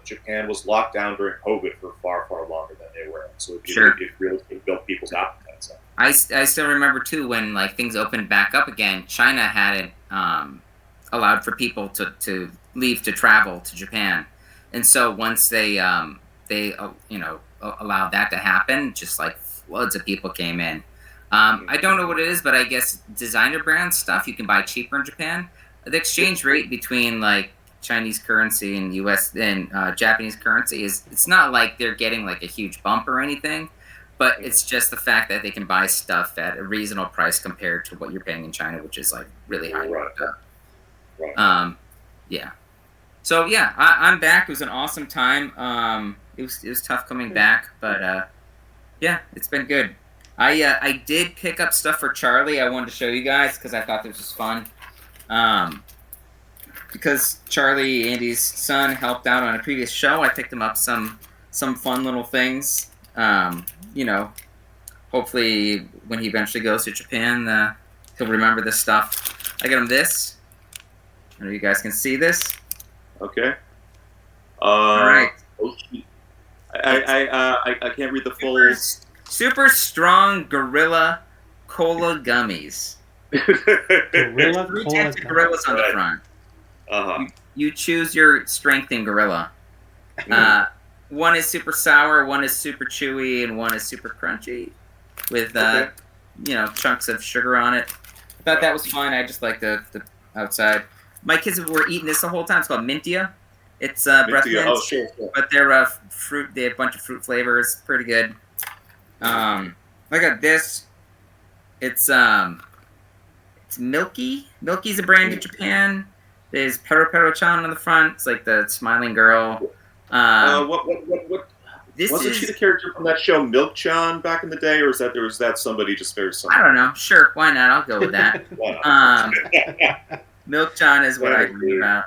Japan was locked down during COVID for far, far longer than they were. So it really built people's appetites. So. I still remember, too, when like things opened back up again, China hadn't allowed for people to leave to travel to Japan. And so once they allowed that to happen, just like floods of people came in. I don't know what it is, but I guess designer brand stuff you can buy cheaper in Japan. The exchange rate between like Chinese currency and U.S. and Japanese currency it's not like they're getting like a huge bump or anything, but it's just the fact that they can buy stuff at a reasonable price compared to what you're paying in China, which is like really high. Right. Yeah. So yeah, I'm back. It was an awesome time. It was tough coming back, but yeah, it's been good. I did pick up stuff for Charlie. I wanted to show you guys because I thought this was fun. Because Charlie, Andy's son, helped out on a previous show, I picked him up some fun little things. Hopefully when he eventually goes to Japan, he'll remember this stuff. I got him this. I don't know if you guys can see this. Okay. All right. I can't read the full. Super strong Gorilla Cola gummies. Gorilla Three Cola types of gorillas on the front. You choose your strength in gorilla. One is super sour, one is super chewy, and one is super crunchy with chunks of sugar on it. I thought that was fun. I just like the outside. My kids were eating this the whole time. It's called Mintia. It's breath mints, sure. but they're fruit. They have a bunch of fruit flavors. Pretty good. I got this. It's Milky. Milky's a brand in Japan. There's Pero-Pero-chan on the front. It's like the smiling girl. What? This Wasn't she the character from that show Milk-chan back in the day, or was that somebody just very similar? I don't know. Sure, why not? I'll go with that. Milk-chan is what I read about.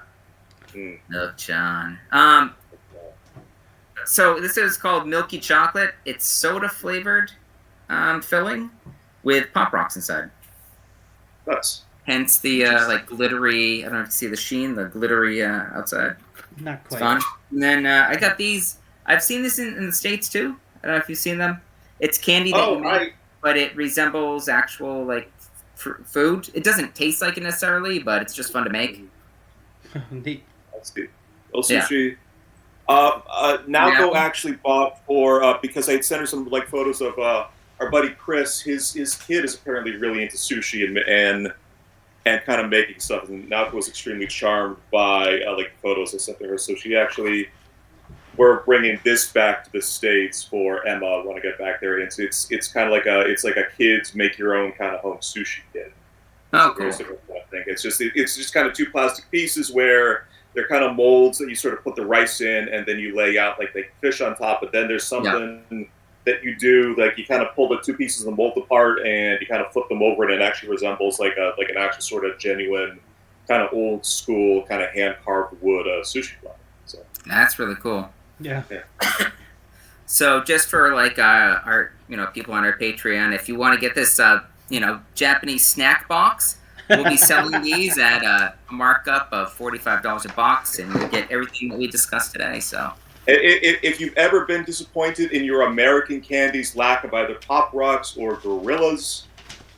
Milk-chan. So this is called Milky Chocolate. It's soda flavored filling with Pop Rocks inside. Nice. Hence the like glittery. I don't know if you see the sheen, the glittery outside. Not quite. It's fun. And then I got these. I've seen this in the States too. I don't know if you've seen them. It's candy that you make, but it resembles actual like food. It doesn't taste like it necessarily, but it's just fun to make. Neat. Let's see. Sushi. Naoko actually bought for because I had sent her some like photos of our buddy Chris. His kid is apparently really into sushi and kind of making stuff. And Naoko was extremely charmed by like photos I sent to her. So she actually, we're bringing this back to the States for Emma when I get back there. And it's kind of like a kids make your own kind of home sushi kit. Oh, cool. It's just kind of two plastic pieces where they're kind of molds that you sort of put the rice in, and then you lay out like fish on top. But then there's something that you do, like you kind of pull the two pieces of the mold apart and you kind of flip them over, and it actually resembles like an actual sort of genuine, kind of old school, kind of hand carved wood sushi platter. So that's really cool. Yeah. So just for like our people on our Patreon, if you want to get this Japanese snack box. We'll be selling these at a markup of $45 a box, and you'll get everything that we discussed today. So, if you've ever been disappointed in your American candy's lack of either Pop Rocks or Gorillas,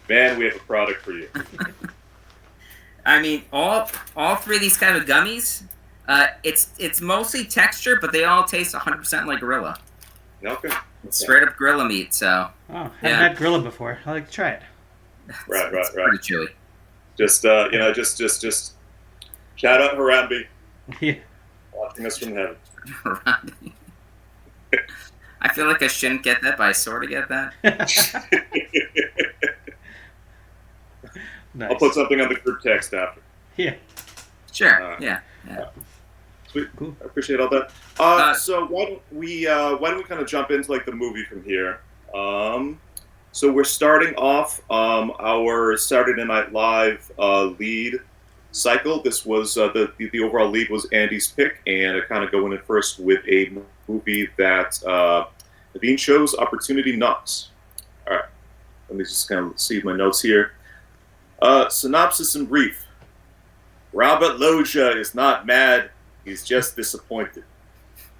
man, we have a product for you. I mean, all three of these kind of gummies, it's mostly texture, but they all taste 100% like Gorilla. Okay. It's straight up Gorilla meat. So. Oh, I haven't had Gorilla before. I'd like to try it. Right. Pretty chewy. Just just shout out Harambe. Yeah. Watching us from heaven. Harambe. I feel like I shouldn't get that, but I sort of get that. Nice. I'll put something on the group text after. Yeah. Sure. Yeah. Sweet. Cool. I appreciate all that. So why don't we kind of jump into like the movie from here? So we're starting off our Saturday Night Live lead cycle. This was the overall lead was Andy's pick, and I kind of going in first with a movie that Naveen chose, Opportunity Knocks. All right. Let me just kind of see my notes here. Synopsis in brief. Robert Loggia is not mad. He's just disappointed.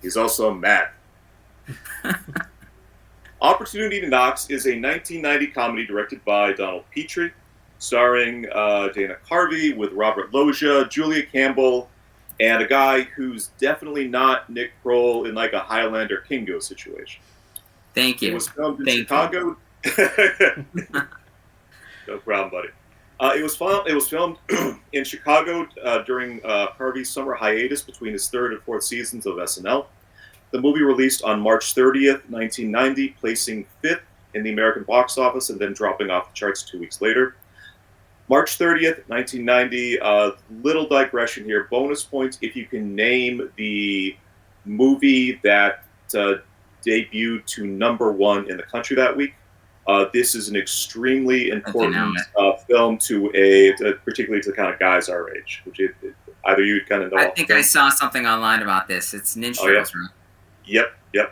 He's also mad. Opportunity Knocks is a 1990 comedy directed by Donald Petrie, starring Dana Carvey with Robert Loggia, Julia Campbell, and a guy who's definitely not Nick Kroll in like a Highlander Kingo situation. Thank you. It was filmed in Thank Chicago. No problem, buddy. It was filmed in Chicago during Carvey's summer hiatus between his third and fourth seasons of SNL. The movie released on March 30th, 1990, placing 5th in the American box office and then dropping off the charts 2 weeks later. March 30th, 1990, little digression here, bonus points if you can name the movie that debuted to #1 in the country that week. This is an extremely important film particularly to kind of guys our age, which either you kind of know. I think I saw something online about this. It's Ninja Turtles, right? Yep. Yeah.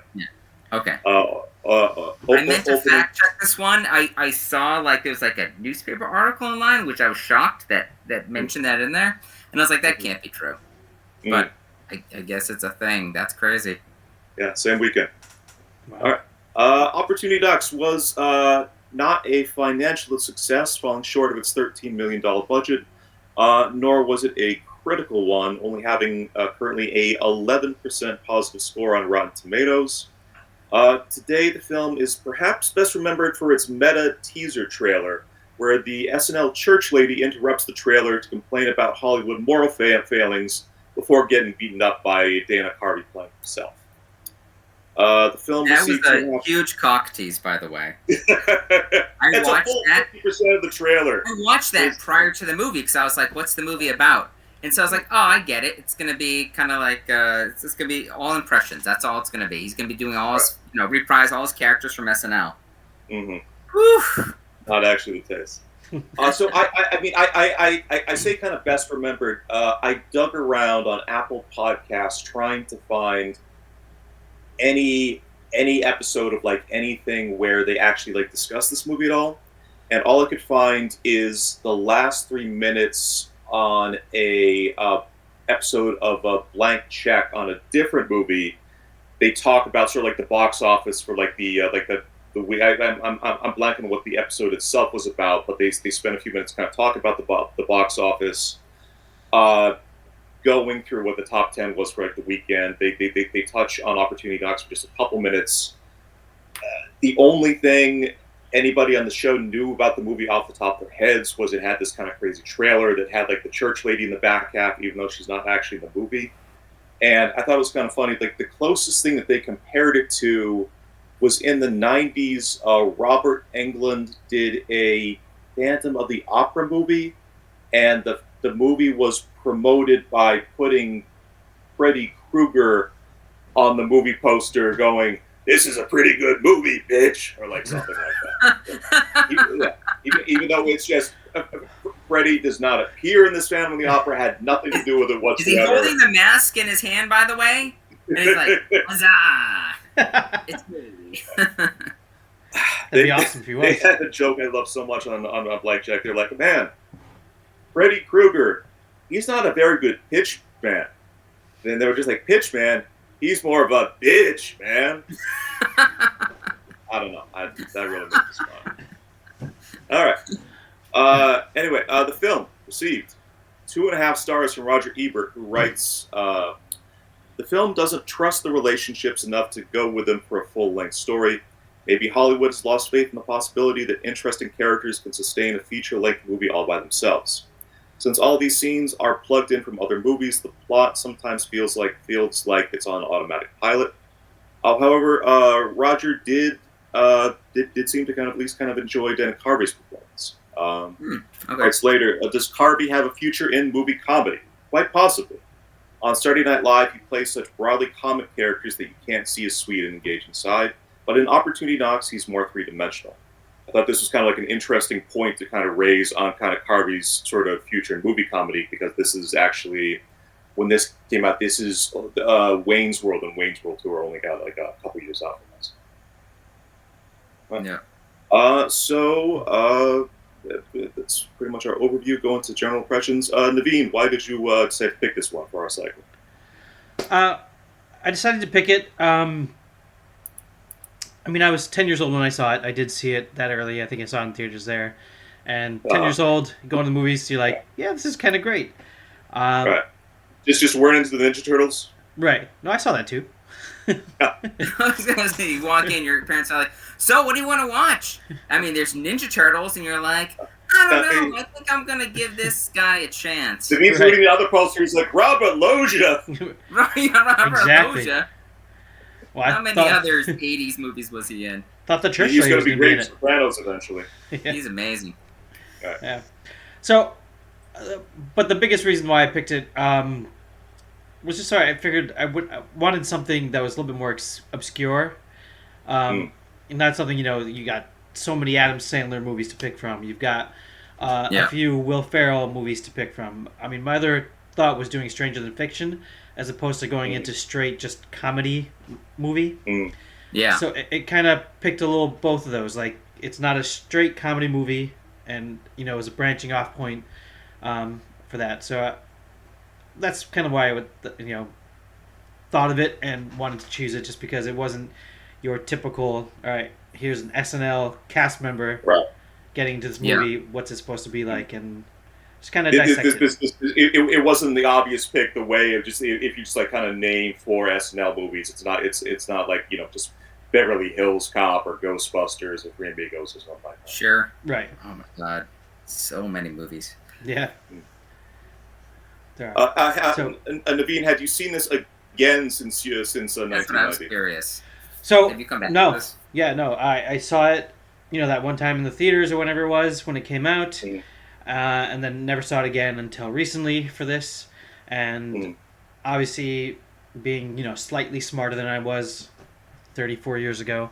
Okay. I meant to fact check this one. I saw like there was like a newspaper article online, which I was shocked that mentioned that in there, and I was like, that can't be true. But I guess it's a thing. That's crazy. Yeah, same weekend. Wow. All right. Opportunity Knocks was not a financial success, falling short of its $13 million budget, nor was it a critical one, only having currently a 11% positive score on Rotten Tomatoes. Today, the film is perhaps best remembered for its meta teaser trailer, where the SNL church lady interrupts the trailer to complain about Hollywood moral failings before getting beaten up by Dana Carvey playing himself. The film that was a huge cock tease, by the way. I watched that. 50% of the trailer. I watched that prior to the movie because I was like, "What's the movie about?" And so I was like, "Oh, I get it. It's gonna be kind of like it's just gonna be all impressions. That's all it's gonna be. He's gonna be doing all his, reprise all his characters from SNL." Mm-hmm. Not actually the case. So I say kind of best remembered. I dug around on Apple Podcasts trying to find any episode of like anything where they actually like discuss this movie at all, and all I could find is the last 3 minutes on a episode of a Blank Check on a different movie. They talk about sort of like the box office for like the way I'm blanking on what the episode itself was about, but they spent a few minutes kind of talking about the box office, going through what the top 10 was for like the weekend. They touch on Opportunity Knocks for just a couple minutes. The only thing anybody on the show knew about the movie off the top of their heads was it had this kind of crazy trailer that had like the church lady in the back half, even though she's not actually in the movie. And I thought it was kind of funny. Like the closest thing that they compared it to was in the 90s. Robert Englund did a Phantom of the Opera movie, and the movie was promoted by putting Freddy Krueger on the movie poster going, "This is a pretty good movie, bitch," or like something like that. Even though it's just Freddy does not appear in this Phantom of the Opera, had nothing to do with it whatsoever. Is he holding the mask in his hand, by the way? And he's like, "Huzzah! It's me." That'd be awesome if he was. They had a joke I love so much on Blank Check. They're like, "Man, Freddy Krueger, he's not a very good pitch man." Then they were just like, "Pitch man? He's more of a bitch, man." I don't know. That really makes me smile. All right. Anyway, the film received 2.5 stars from Roger Ebert, who writes, "The film doesn't trust the relationships enough to go with them for a full-length story. Maybe Hollywood has lost faith in the possibility that interesting characters can sustain a feature-length movie all by themselves. Since all these scenes are plugged in from other movies, the plot sometimes feels like it's on automatic pilot." However, Roger did seem to at least enjoy Dana Carvey's performance. Writes later, "Does Carvey have a future in movie comedy? Quite possibly. On Saturday Night Live, he plays such broadly comic characters that you can't see his sweet and engaging side. But in Opportunity Knocks, he's more three-dimensional." I thought this was like an interesting point to raise on Carvey's sort of future in movie comedy, because this is actually, when this came out, this is Wayne's World and Wayne's World 2 are only got like a couple years out from this. Yeah. That's pretty much our overview. Going to general impressions. Naveen, why did you decide to pick this one for our cycle? I decided to pick it. I mean, I was 10 years old when I saw it. I did see it that early. I think I saw it in theaters there. And 10 years old, going to the movies, you're like, yeah, this is kind of great. Right. Just weren't into the Ninja Turtles? Right. No, I saw that too. I was gonna say, you walk in, your parents are like, so what do you want to watch? I mean, there's Ninja Turtles, and you're like, I don't know, I think I'm gonna give this guy a chance. Naveen's reading the other posters like, Robert Loggia! Robert Exactly. Loggia. Well, How many other 80s movies was he in? Thought the church He's lady going was to be going great to in be in Sopranos eventually. it. Yeah. He's amazing. Yeah. So, but the biggest reason why I picked it was just sorry. I figured I wanted something that was a little bit more obscure, and not something you got so many Adam Sandler movies to pick from. You've got a few Will Ferrell movies to pick from. I mean, my other thought was doing Stranger Than Fiction as opposed to going into straight just comedy movie. Yeah. So it kind of picked a little both of those. Like, it's not a straight comedy movie, and it was a branching off point for that. So that's kind of why I would thought of it and wanted to choose it, just because it wasn't your typical, all right, here's an SNL cast member getting into this movie. What's it supposed to be like? And just kind of dissect it wasn't the obvious pick. The way of just if you just like kind of name 4 SNL movies, it's not like just Beverly Hills Cop or Ghostbusters or Green Bay Ghosts or something like that. Sure. Right. Oh my God, so many movies. Yeah. Naveen, had you seen this again since That's 1990? what I was curious. So have you come back no, to this? yeah, no, I saw it, that one time in the theaters or whenever it was when it came out, and then never saw it again until recently for this, and obviously being slightly smarter than I was 34 years ago,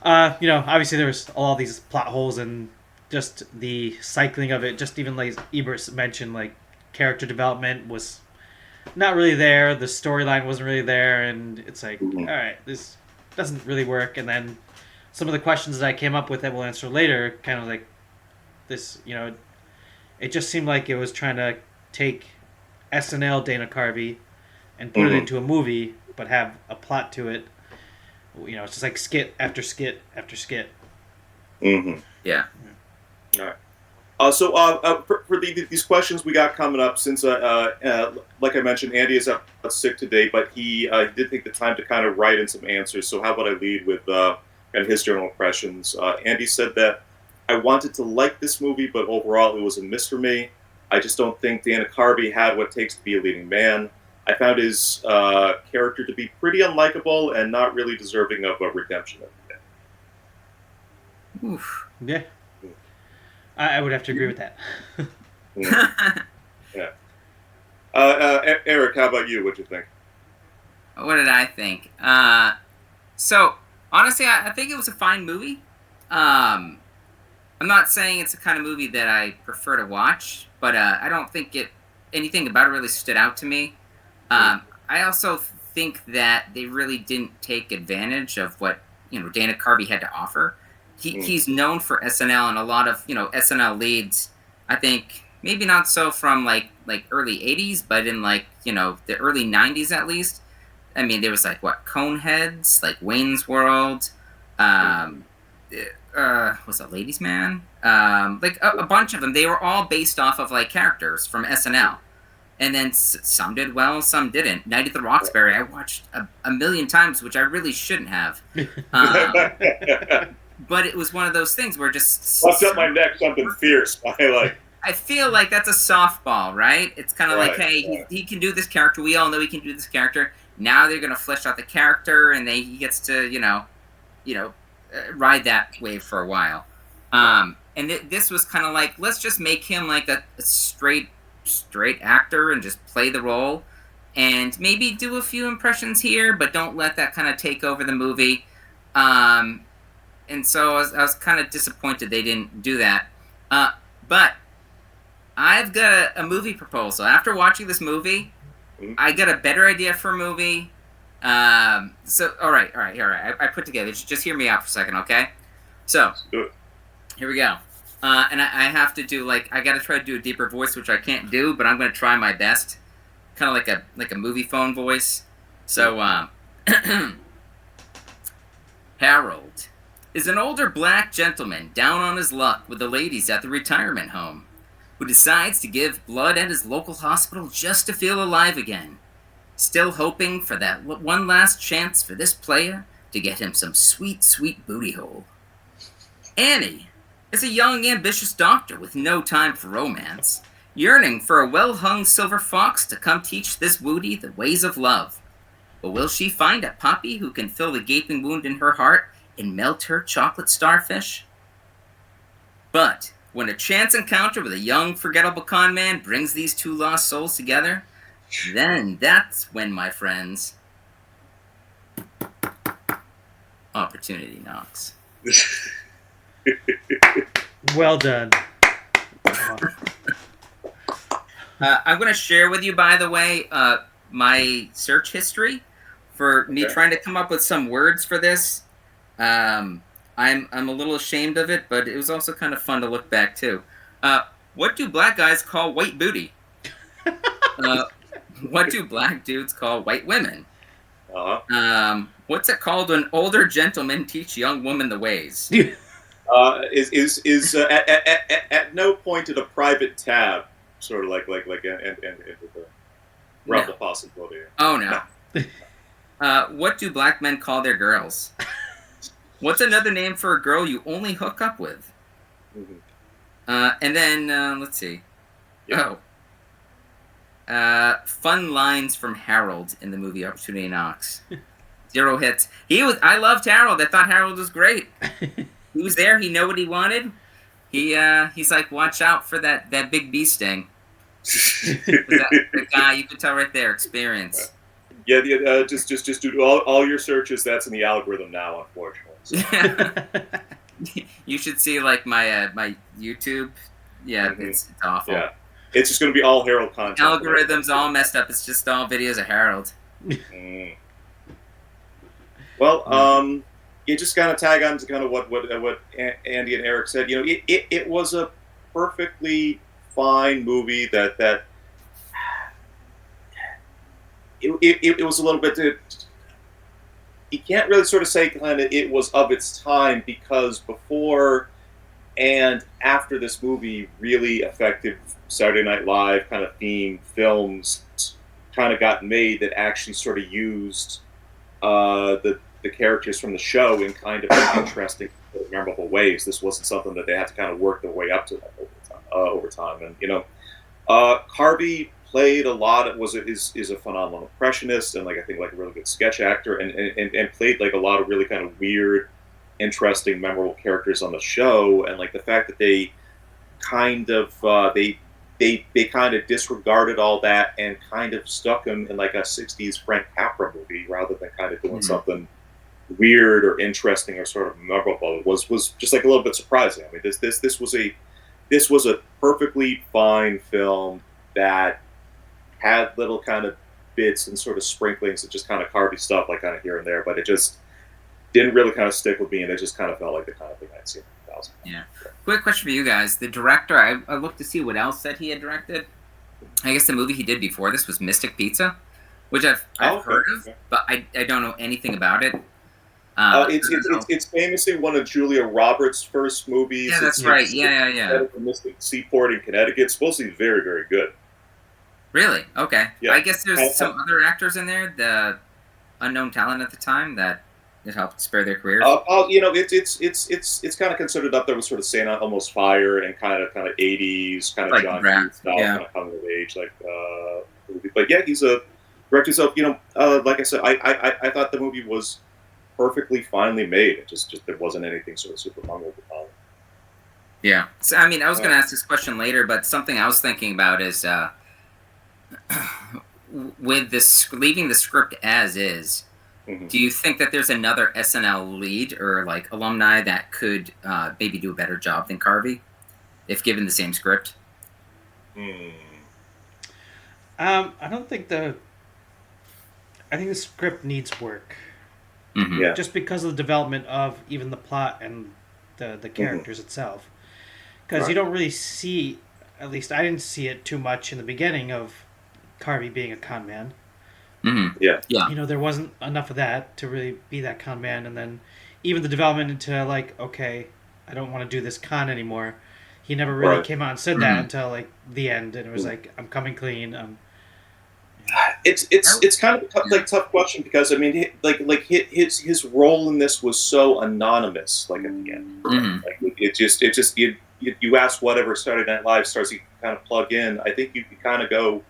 obviously there was all these plot holes and just the cycling of it. Just even like Ebert mentioned, like character development was not really there. The storyline wasn't really there, and it's like, all right, this doesn't really work. And then some of the questions that I came up with that we'll answer later, kind of like this, it just seemed like it was trying to take SNL Dana Carvey and put it into a movie, but have a plot to it. It's just like skit after skit after skit. Yeah. All right. For these questions we got coming up, since like I mentioned, Andy is out sick today, but he did take the time to kind of write in some answers. So how about I lead with kind of his general impressions? Andy said that I wanted to like this movie, but overall it was a miss for me. I just don't think Dana Carvey had what it takes to be a leading man. I found his character to be pretty unlikable and not really deserving of a redemption. Oof. Yeah. I would have to agree with that. Yeah. Eric, how about you? What'd you think? What did I think? So honestly, I think it was a fine movie. I'm not saying it's the kind of movie that I prefer to watch, but I don't think anything about it really stood out to me. I also think that they really didn't take advantage of what Dana Carvey had to offer. He's known for SNL and a lot of SNL Leads. I think maybe not so from like early 80s, but in the early 90s at least. I mean, there was Coneheads, like Wayne's World, was that Ladies Man? A bunch of them. They were all based off of characters from SNL. And then some did well, some didn't. Night at the Roxbury, I watched a million times, which I really shouldn't have. But it was one of those things where just Fucked up my neck, something fierce. I feel like that's a softball, right? It's kind of like, hey, he can do this character. We all know he can do this character. Now they're gonna flesh out the character, and he gets to ride that wave for a while. And this was kind of like, let's just make him like a straight actor and just play the role, and maybe do a few impressions here, but don't let that kind of take over the movie. And so I was kind of disappointed they didn't do that. But I've got a movie proposal. After watching this movie, I got a better idea for a movie, So, all right. I put together. Just hear me out for a second, okay? So, here we go. And I have to do I got to try to do a deeper voice, which I can't do, but I'm going to try my best. Kind of like a movie phone voice. So, Harold is an older black gentleman down on his luck with the ladies at the retirement home, who decides to give blood at his local hospital just to feel alive again, still hoping for that one last chance for this player to get him some sweet, sweet booty hole. Annie is a young, ambitious doctor with no time for romance, yearning for a well-hung silver fox to come teach this Woody the ways of love. But will she find a puppy who can fill the gaping wound in her heart and melt her chocolate starfish? But when a chance encounter with a young, forgettable con man brings these two lost souls together, then that's when, my friends, opportunity knocks. Well done. I'm going to share with you, by the way, my search history for me trying to come up with some words for this. I'm a little ashamed of it, but it was also kind of fun to look back too. What do black guys call white booty? What do black dudes call white women? What's it called when older gentlemen teach young women the ways? Is at no point did a private tab sort of like the realm of possibility? Oh no. What do black men call their girls? What's another name for a girl you only hook up with? And then let's see. Fun lines from Harold in the movie Opportunity Knocks. 0 hits. I loved Harold. I thought Harold was great. He was there. He knew what he wanted. He's like, watch out for that big bee sting. The guy, you can tell right there, experience. Yeah, just do all your searches. That's in the algorithm now, unfortunately. So. You should see like my YouTube. Yeah, it's awful. Yeah, it's just going to be all Harold content. Algorithms all messed up. It's just all videos of Harold. Well, you just kind of tag on to kind of what Andy and Eric said. You know, it was a perfectly fine movie that it was a little bit. You can't really sort of say kind of it was of its time, because before and after this movie, really effective Saturday Night Live kind of themed films kind of got made that actually sort of used the characters from the show in kind of interesting, memorable ways. This wasn't something that they had to kind of work their way up to over time. And you know, Carvey played a lot. Is a phenomenal impressionist, and I think a really good sketch actor, and played a lot of really kind of weird, interesting, memorable characters on the show. And the fact that they kind of they kind of disregarded all that and kind of stuck him in a 60s Frank Capra movie rather than kind of doing something weird or interesting or sort of memorable was just a little bit surprising. I mean, this was a perfectly fine film that had little kind of bits and sort of sprinklings of just kind of Carvey stuff kind of here and there, but it just didn't really kind of stick with me, and it just kind of felt like the kind of thing I'd seen in 2000. Yeah. Quick question for you guys. The director, I looked to see what else that he had directed. I guess the movie he did before this was Mystic Pizza, which I've heard of, but I don't know anything about it. It's famously one of Julia Roberts' first movies. Yeah, that's right. Yeah. Mystic Seaport in Connecticut. It's supposed to be very, very good. Really? Okay. Yeah. I guess there's some other actors in there, the unknown talent at the time, that it helped spare their careers. You know, it's kind of considered up there with sort of Saint Almost Fire and kind of 80s kind of John Hughes style kind of coming of age movie. But yeah, he's a director. So you know, like I said, I thought the movie was perfectly finely made. It just there wasn't anything sort of super memorable about it. Yeah. So I mean, I was going to ask this question later, but something I was thinking about is with this leaving the script as is. Do you think that there's another SNL lead or alumni that could maybe do a better job than Carvey if given the same script? I don't think I think the script needs work. Mhm. Yeah. Just because of the development of even the plot and the characters itself. Because you Right. don't really see, at least I didn't see it too much in the beginning of Carvey being a con man. Mhm. Yeah. Yeah. You know, there wasn't enough of that to really be that con man. And then even the development into, like, okay, I don't want to do this con anymore. He never really Right. came out and said that Mhm. until, like, the end. And it was Mhm. like, I'm coming clean. It's kind of a tough question because I mean his role in this was so anonymous like at the end. Mhm. Like you ask whatever Saturday Night Live stars you kind of plug in. I think you could kind of go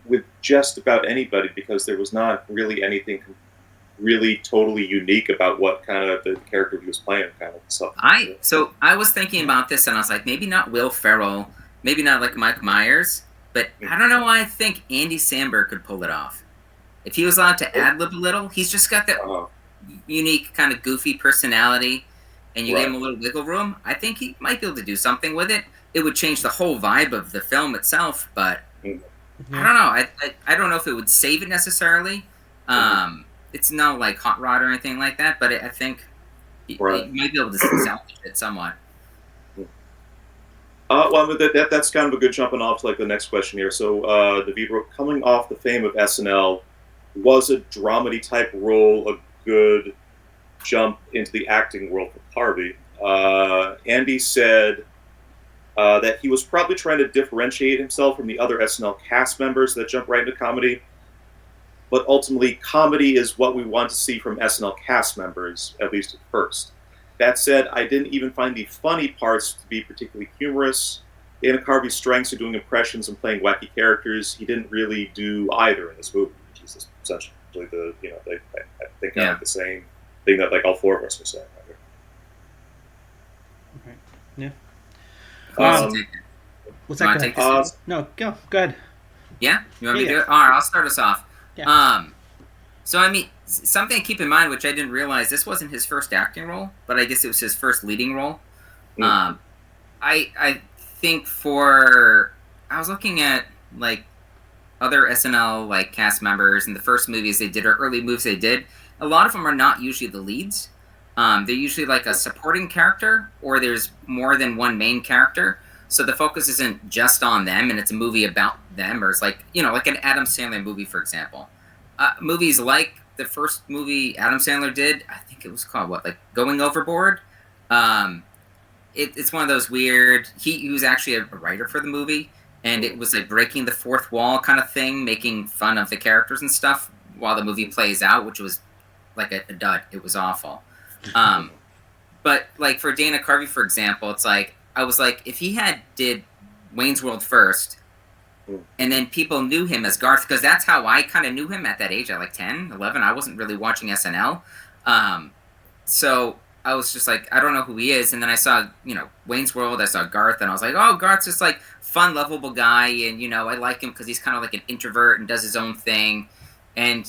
with just about anybody because there was not really anything really totally unique about what kind of the character he was playing kind of stuff. I was thinking about this and I was like, maybe not Will Ferrell, maybe not like Mike Myers, but I don't know why I think Andy Samberg could pull it off. If he was allowed to ad lib a little, he's just got that unique kind of goofy personality, and you give him a little wiggle room. I think he might be able to do something with it. It would change the whole vibe of the film itself, but I don't know. I don't know if it would save it necessarily. It's not like Hot Rod or anything like that, but I think you might be able to salvage it somewhat. Well, that's kind of a good jumping off to like the next question here. So, DeVito, coming off the fame of SNL, was a dramedy type role a good jump into the acting world for Carvey? Andy said that he was probably trying to differentiate himself from the other SNL cast members that jump right into comedy. But ultimately, comedy is what we want to see from SNL cast members, at least at first. That said, I didn't even find the funny parts to be particularly humorous. Dana Carvey's strengths are doing impressions and playing wacky characters. He didn't really do either in this movie, which is essentially the I think kind of the same thing that like all four of us were saying. Okay. Yeah. What's that? Take Go this? No, go ahead. Yeah, you want me to do it? All right, I'll start us off. Yeah. So I mean, something to keep in mind, which I didn't realize, this wasn't his first acting role, but I guess it was his first leading role. I think I was looking at like other SNL like cast members and the first movies they did or early movies they did. A lot of them are not usually the leads. They're usually like a supporting character, or there's more than one main character. So the focus isn't just on them, and it's a movie about them, or it's like, like an Adam Sandler movie, for example. Movies like the first movie Adam Sandler did, I think it was called like Going Overboard. It's one of those weird. He was actually a writer for the movie, and it was like breaking the fourth wall kind of thing, making fun of the characters and stuff while the movie plays out, which was like a dud. It was awful. But like for Dana Carvey, for example, it's like I was like, if he did Wayne's World first, and then people knew him as Garth, because that's how I kind of knew him at that age, at like 10, 11. I wasn't really watching SNL. So I was just like, I don't know who he is. And then I saw, Wayne's World, I saw Garth, and I was like, oh, Garth's just like fun, lovable guy. And, I like him because he's kind of like an introvert and does his own thing. And,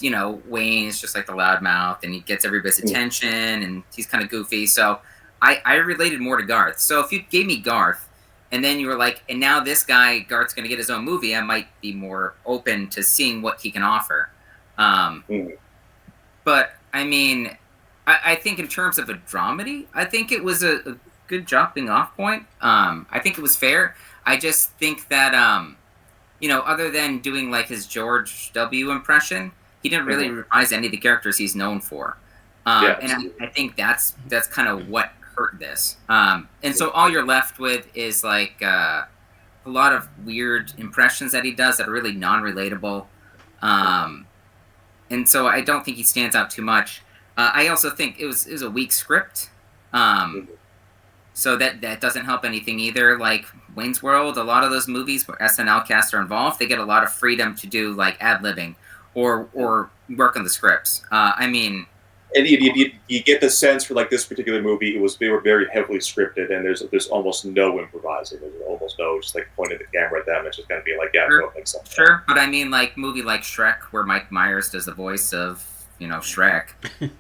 Wayne is just like the loudmouth, and he gets everybody's attention, and he's kind of goofy. So I related more to Garth. So if you gave me Garth, and then you were like, and now this guy, Garth's going to get his own movie, I might be more open to seeing what he can offer. But, I mean, I think in terms of a dramedy, I think it was a good jumping off point. I think it was fair. I just think that, other than doing like his George W. impression, he didn't really reprise any of the characters he's known for. And I think that's kind of what hurt this. And so all you're left with is like a lot of weird impressions that he does that are really non-relatable. And so I don't think he stands out too much. I also think it was a weak script. So that doesn't help anything either. Like Wayne's World, a lot of those movies where SNL casts are involved, they get a lot of freedom to do like ad-libbing or work on the scripts. I mean, and you get the sense for like this particular movie, they were very heavily scripted, and there's almost no improvising. There's almost no just like pointing the camera at them. It's just kind of being like, yeah, go make something. Sure, but I mean, like movie like Shrek, where Mike Myers does the voice of Shrek.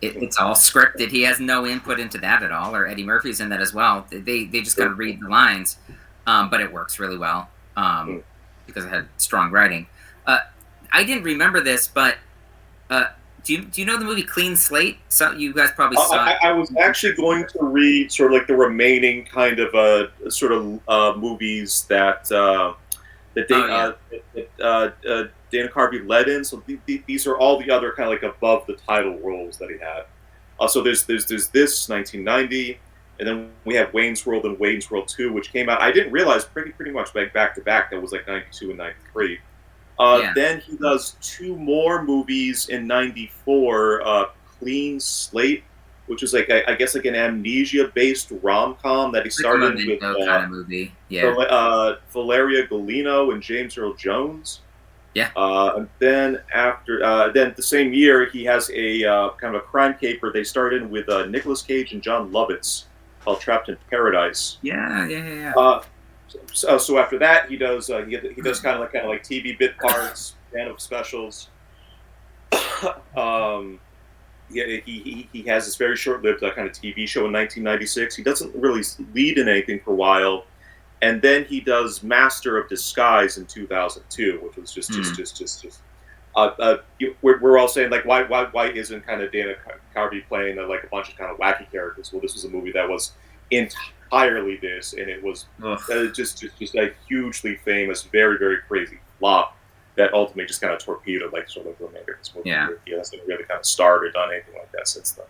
It's all scripted. He has no input into that at all. Or Eddie Murphy's in that as well. They just got to read the lines, but it works really well because it had strong writing. I didn't remember this, but Do you know the movie Clean Slate? So you guys probably saw it. I was actually going to read sort of like the remaining kind of sort of movies that Dana Dana Carvey led in. So these are all the other kind of like above the title roles that he had. So there's this 1990, and then we have Wayne's World and Wayne's World 2, which came out. I didn't realize pretty much back to back. That was like 92 and 93. Then he does 2 more movies in 94, Clean Slate, which is like I guess like an amnesia-based rom-com that he started with kind of movie. Valeria Golino and James Earl Jones. Yeah. And then then the same year he has a kind of a crime caper they started with Nicolas Cage and John Lovitz called Trapped in Paradise. Yeah. So after that, he does kind of like TV bit parts, stand-up specials. He has this very short-lived kind of TV show in 1996. He doesn't really lead in anything for a while, and then he does Master of Disguise in 2002, which was just. We're all saying like why isn't kind of Dana Carvey playing like a bunch of kind of wacky characters? Well, this was a movie that was entirely this, and it was just a hugely famous, very, very crazy flop that ultimately just kind of torpedoed like sort of the remainder of this movie. Yeah. He hasn't really kind of starred or done anything like that since then.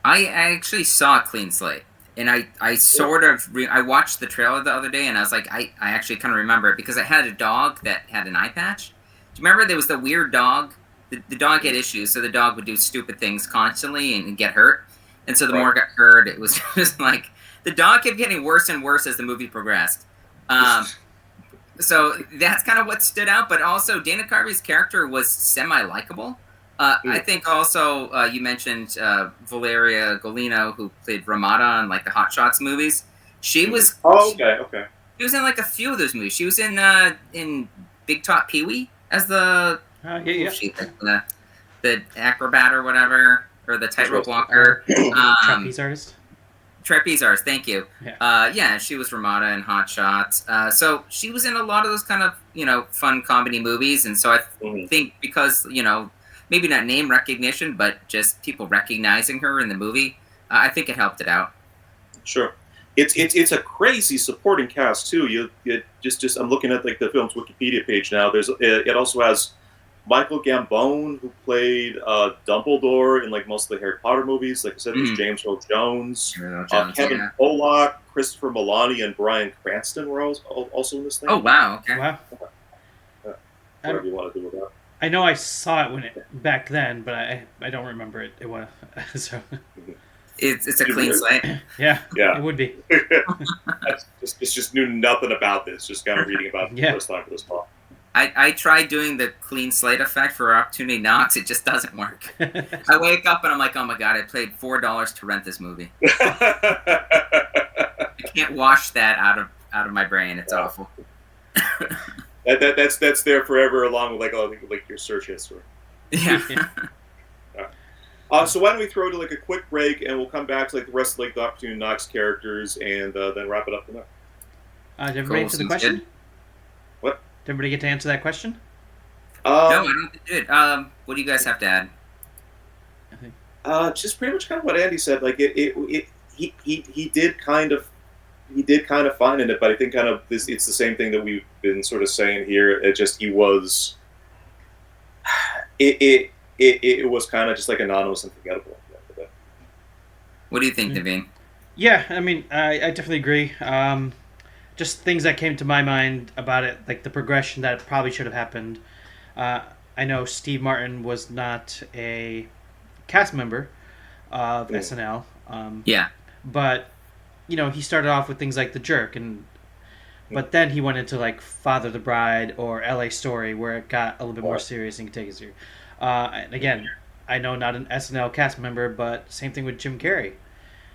I actually saw Clean Slate, and I sort of I watched the trailer the other day, and I was like, I actually kind of remember it because I had a dog that had an eye patch. Do you remember there was the weird dog? The dog had issues, so the dog would do stupid things constantly and get hurt. And so the more it got hurt, it was just like the dog kept getting worse and worse as the movie progressed. So that's kind of what stood out. But also, Dana Carvey's character was semi-likable. I think also you mentioned Valeria Golino, who played Ramada in like the Hot Shots movies. She was okay. She was in like a few of those movies. She was in Big Top Pee-wee as the the acrobat or whatever, or the tightrope walker. Trapeze artist. Trapeze artist, thank you. Yeah. She was Ramada in Hot Shots. So she was in a lot of those kind of, fun comedy movies. And so I think because, maybe not name recognition, but just people recognizing her in the movie, I think it helped it out. Sure. It's a crazy supporting cast too. I'm looking at like the film's Wikipedia page now. It also has Michael Gambon, who played Dumbledore in like most of the Harry Potter movies. Like I said, there's James Earl Jones, Kevin Pollak, Christopher Milani, and Bryan Cranston were also in this thing. Oh wow! Okay. Wow. Whatever you want to do with that. I know I saw it back then, but I don't remember it. It was so. It's a clean slate. Yeah, it would be. It's just knew nothing about this. Just kind of reading about it the first time for this fall. I tried doing the clean slate effect for Opportunity Knocks. It just doesn't work. I wake up and I'm like, oh my god, I paid $4 to rent this movie. I can't wash that out of my brain. It's awful. That's there forever, along with like your search history. Yeah. So why don't we throw to like a quick break, and we'll come back to like the rest of like the Opportunity Knocks characters, and then wrap it up from there. Did everybody answer the question? Good. What? Did everybody get to answer that question? No, I don't think it did. What do you guys have to add? Just pretty much kind of what Andy said. Like he did kind of fine in it, but I think kind of it's the same thing that we've been sort of saying here. It just he was. It was kind of just like anonymous and forgettable. What do you think, Naveen? Yeah, I mean, I definitely agree. Just things that came to my mind about it, like the progression that probably should have happened. I know Steve Martin was not a cast member of SNL. But, he started off with things like The Jerk, but then he went into like Father the Bride or LA Story, where it got a little bit more serious and you could take it serious. And again, I know not an SNL cast member, but same thing with Jim Carrey.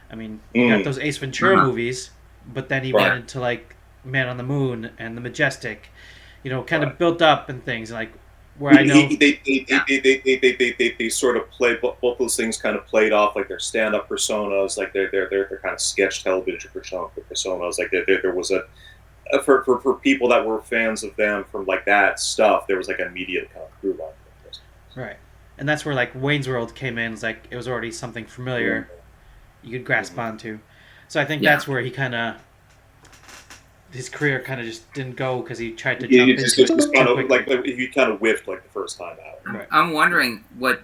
I mean, you got those Ace Ventura movies, but then he went into like Man on the Moon and The Majestic, kind of built up and things like where I know they sort of play both those things kind of played off like their stand-up personas, like their kind of sketch television personas. Like there was for people that were fans of them from like that stuff, there was like an immediate kind of through line. Right. and that's where like Wayne's World came in. It's like it was already something familiar you could grasp onto. So I think that's where he kind of his career kind of just didn't go because he tried to jump into it too kind of quickly. like he kind of whiffed like the first time out. Right. I'm wondering what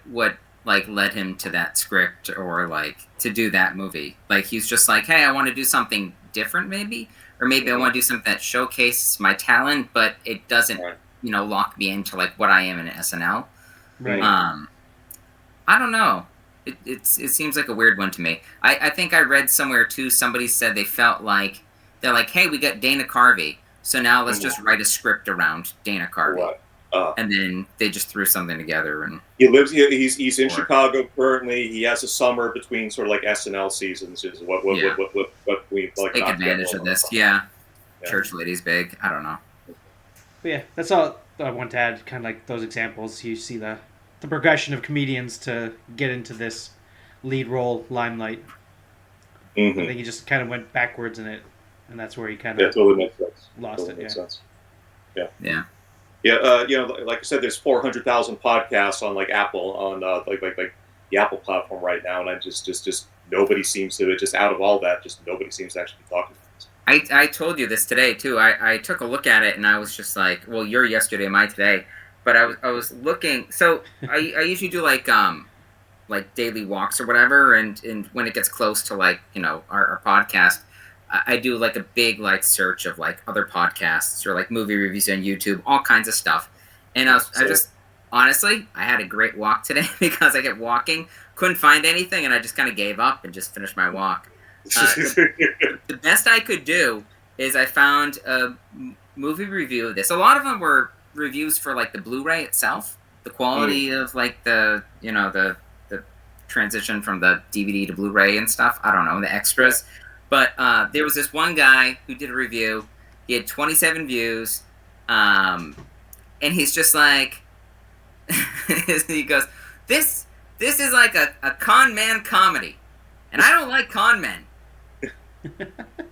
like led him to that script or like to do that movie. Like he's just like, hey, I want to do something different, maybe, or maybe I want to do something that showcases my talent, but it doesn't, lock me into like what I am in SNL. Right. I don't know. It seems like a weird one to me. I think I read somewhere too. Somebody said they felt like they're like, hey, we got Dana Carvey, so now let's just write a script around Dana Carvey. And then they just threw something together. And he's in Chicago currently. He has a summer between sort of like SNL seasons. Is what we like. Take advantage of this. Yeah. Church Lady's big. I don't know. But yeah, that's all I want to add. Kind of like those examples. You see the progression of comedians to get into this lead role limelight. I think he just kind of went backwards in it, and that's where he kind of totally makes sense. Lost totally it. Makes sense. Yeah. Like I said, there's 400,000 podcasts on like Apple on like the Apple platform right now, and I just nobody seems to just out of all that, just nobody seems to actually be talking about this. I told you this today too. I took a look at it and I was just like, well, you're yesterday, my today. But I was looking. So I usually do like daily walks or whatever, and when it gets close to like our podcast, I do like a big like search of like other podcasts or like movie reviews on YouTube, all kinds of stuff. And I just honestly, I had a great walk today because I kept walking, couldn't find anything, and I just kind of gave up and just finished my walk. The best I could do is I found a movie review of this. A lot of them were reviews for like the Blu-ray itself, the quality of like the the transition from the DVD to Blu-ray and stuff. I don't know, the extras. But there was this one guy who did a review. He had 27 views, and he's just like, he goes, "This is like a con man comedy, and I don't like con men."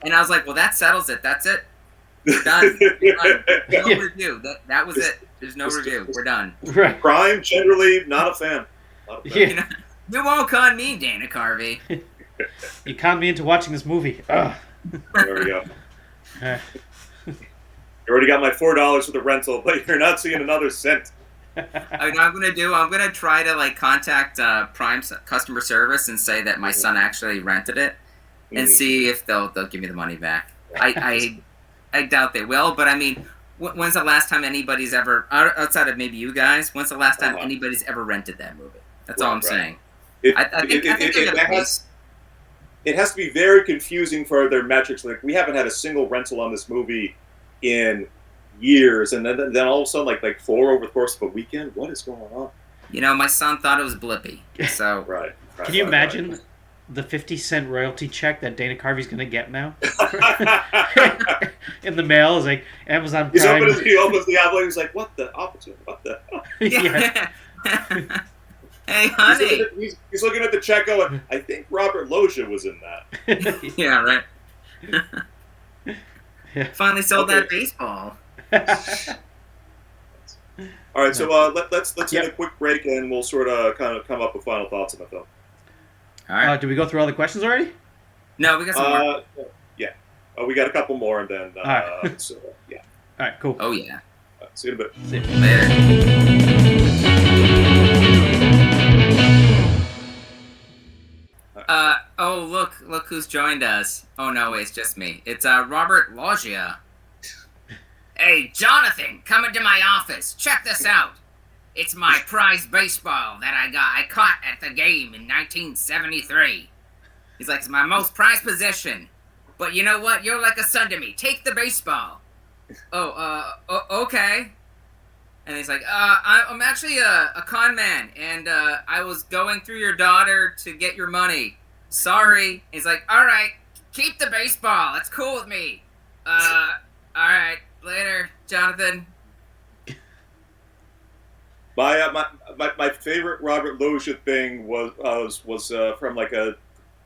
And I was like, "Well, that settles it. That's it. We're done. No review. That was it. There's no review. We're done." Right. Crime generally not a fan. You won't con me, Dana Carvey. You conned me into watching this movie. Ugh. There we go. You already got my $4 for the rental, but you're not seeing another cent. I'm gonna try to like contact Prime customer service and say that my son actually rented it, and see if they'll give me the money back. I doubt they will, but I mean, when's the last time anybody's ever, outside of maybe you guys, when's the last time anybody's ever rented that movie? That's all I'm saying. It has to be very confusing for their metrics. Like, we haven't had a single rental on this movie in years, and then all of a sudden, like 4 over the course of a weekend. What is going on? My son thought it was Blippi. So right. Can you imagine the 50-cent royalty check that Dana Carvey's gonna get now in the mail? Is like Amazon Prime. He opens the envelope. He's like, "What the opportunity? What the?" Yeah. Hey, honey. He's looking at the check going, I think Robert Loggia was in that. Yeah, right. Finally sold that baseball. All right, so let's take a quick break, and we'll sort of kind of come up with final thoughts on the film. All right. Did we go through all the questions already? No, we got some more. Yeah. We got a couple more, and then all right. so yeah. All right, cool. Oh yeah. See you in a bit. See you. Later. Look who's joined us. Oh no, wait, it's just me. It's Robert Loggia. Hey, Jonathan, come into my office. Check this out. It's my prize baseball that I caught at the game in 1973. He's like, it's my most prized possession. But you know what? You're like a son to me. Take the baseball. Okay. And he's like, I'm actually a con man, and I was going through your daughter to get your money. Sorry. He's like, all right, keep the baseball. That's cool with me. All right, later, Jonathan. My favorite Robert Loggia thing was from like a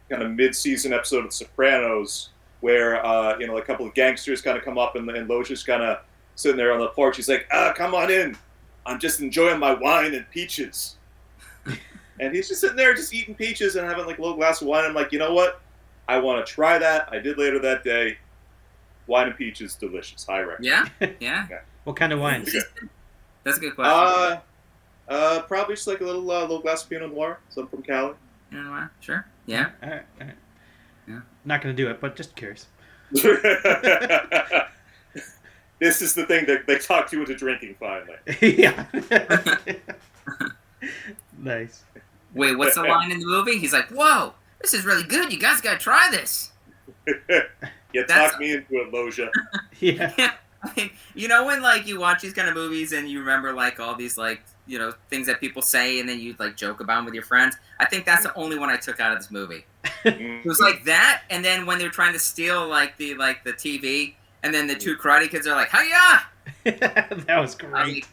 kind of mid-season episode of The Sopranos, where a couple of gangsters kind of come up, and Loggia's kind of sitting there on the porch. He's like, come on in. I'm just enjoying my wine and peaches. And he's just sitting there, just eating peaches and having like a little glass of wine. I'm like, you know what? I want to try that. I did later that day. Wine and peaches, delicious. High recommend. Yeah. What kind of wine? That's a good question. Probably just like a little glass of Pinot Noir, some from Cali. You know what? Sure. Yeah. All right. Yeah. Not gonna do it, but just curious. This is the thing that they talked you into drinking finally. Yeah. Nice. Wait, what's the line in the movie? He's like, "Whoa, this is really good. You guys gotta try this." You talked me into it, Loggia. Yeah. Yeah. I mean, you know when like you watch these kind of movies and you remember like all these like things that people say and then you like joke about them with your friends. I think that's the only one I took out of this movie. It was like that, and then when they're trying to steal like the TV, and then the two Karate Kids are like, "Hiya!" That was great.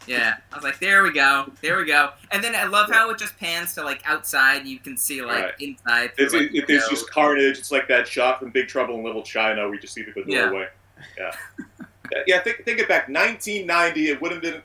I was like, there we go. And then I love how it just pans to like outside. You can see like inside. It's just carnage. It's like that shot from Big Trouble in Little China where you just see the doorway. Yeah. Think it back. 1990.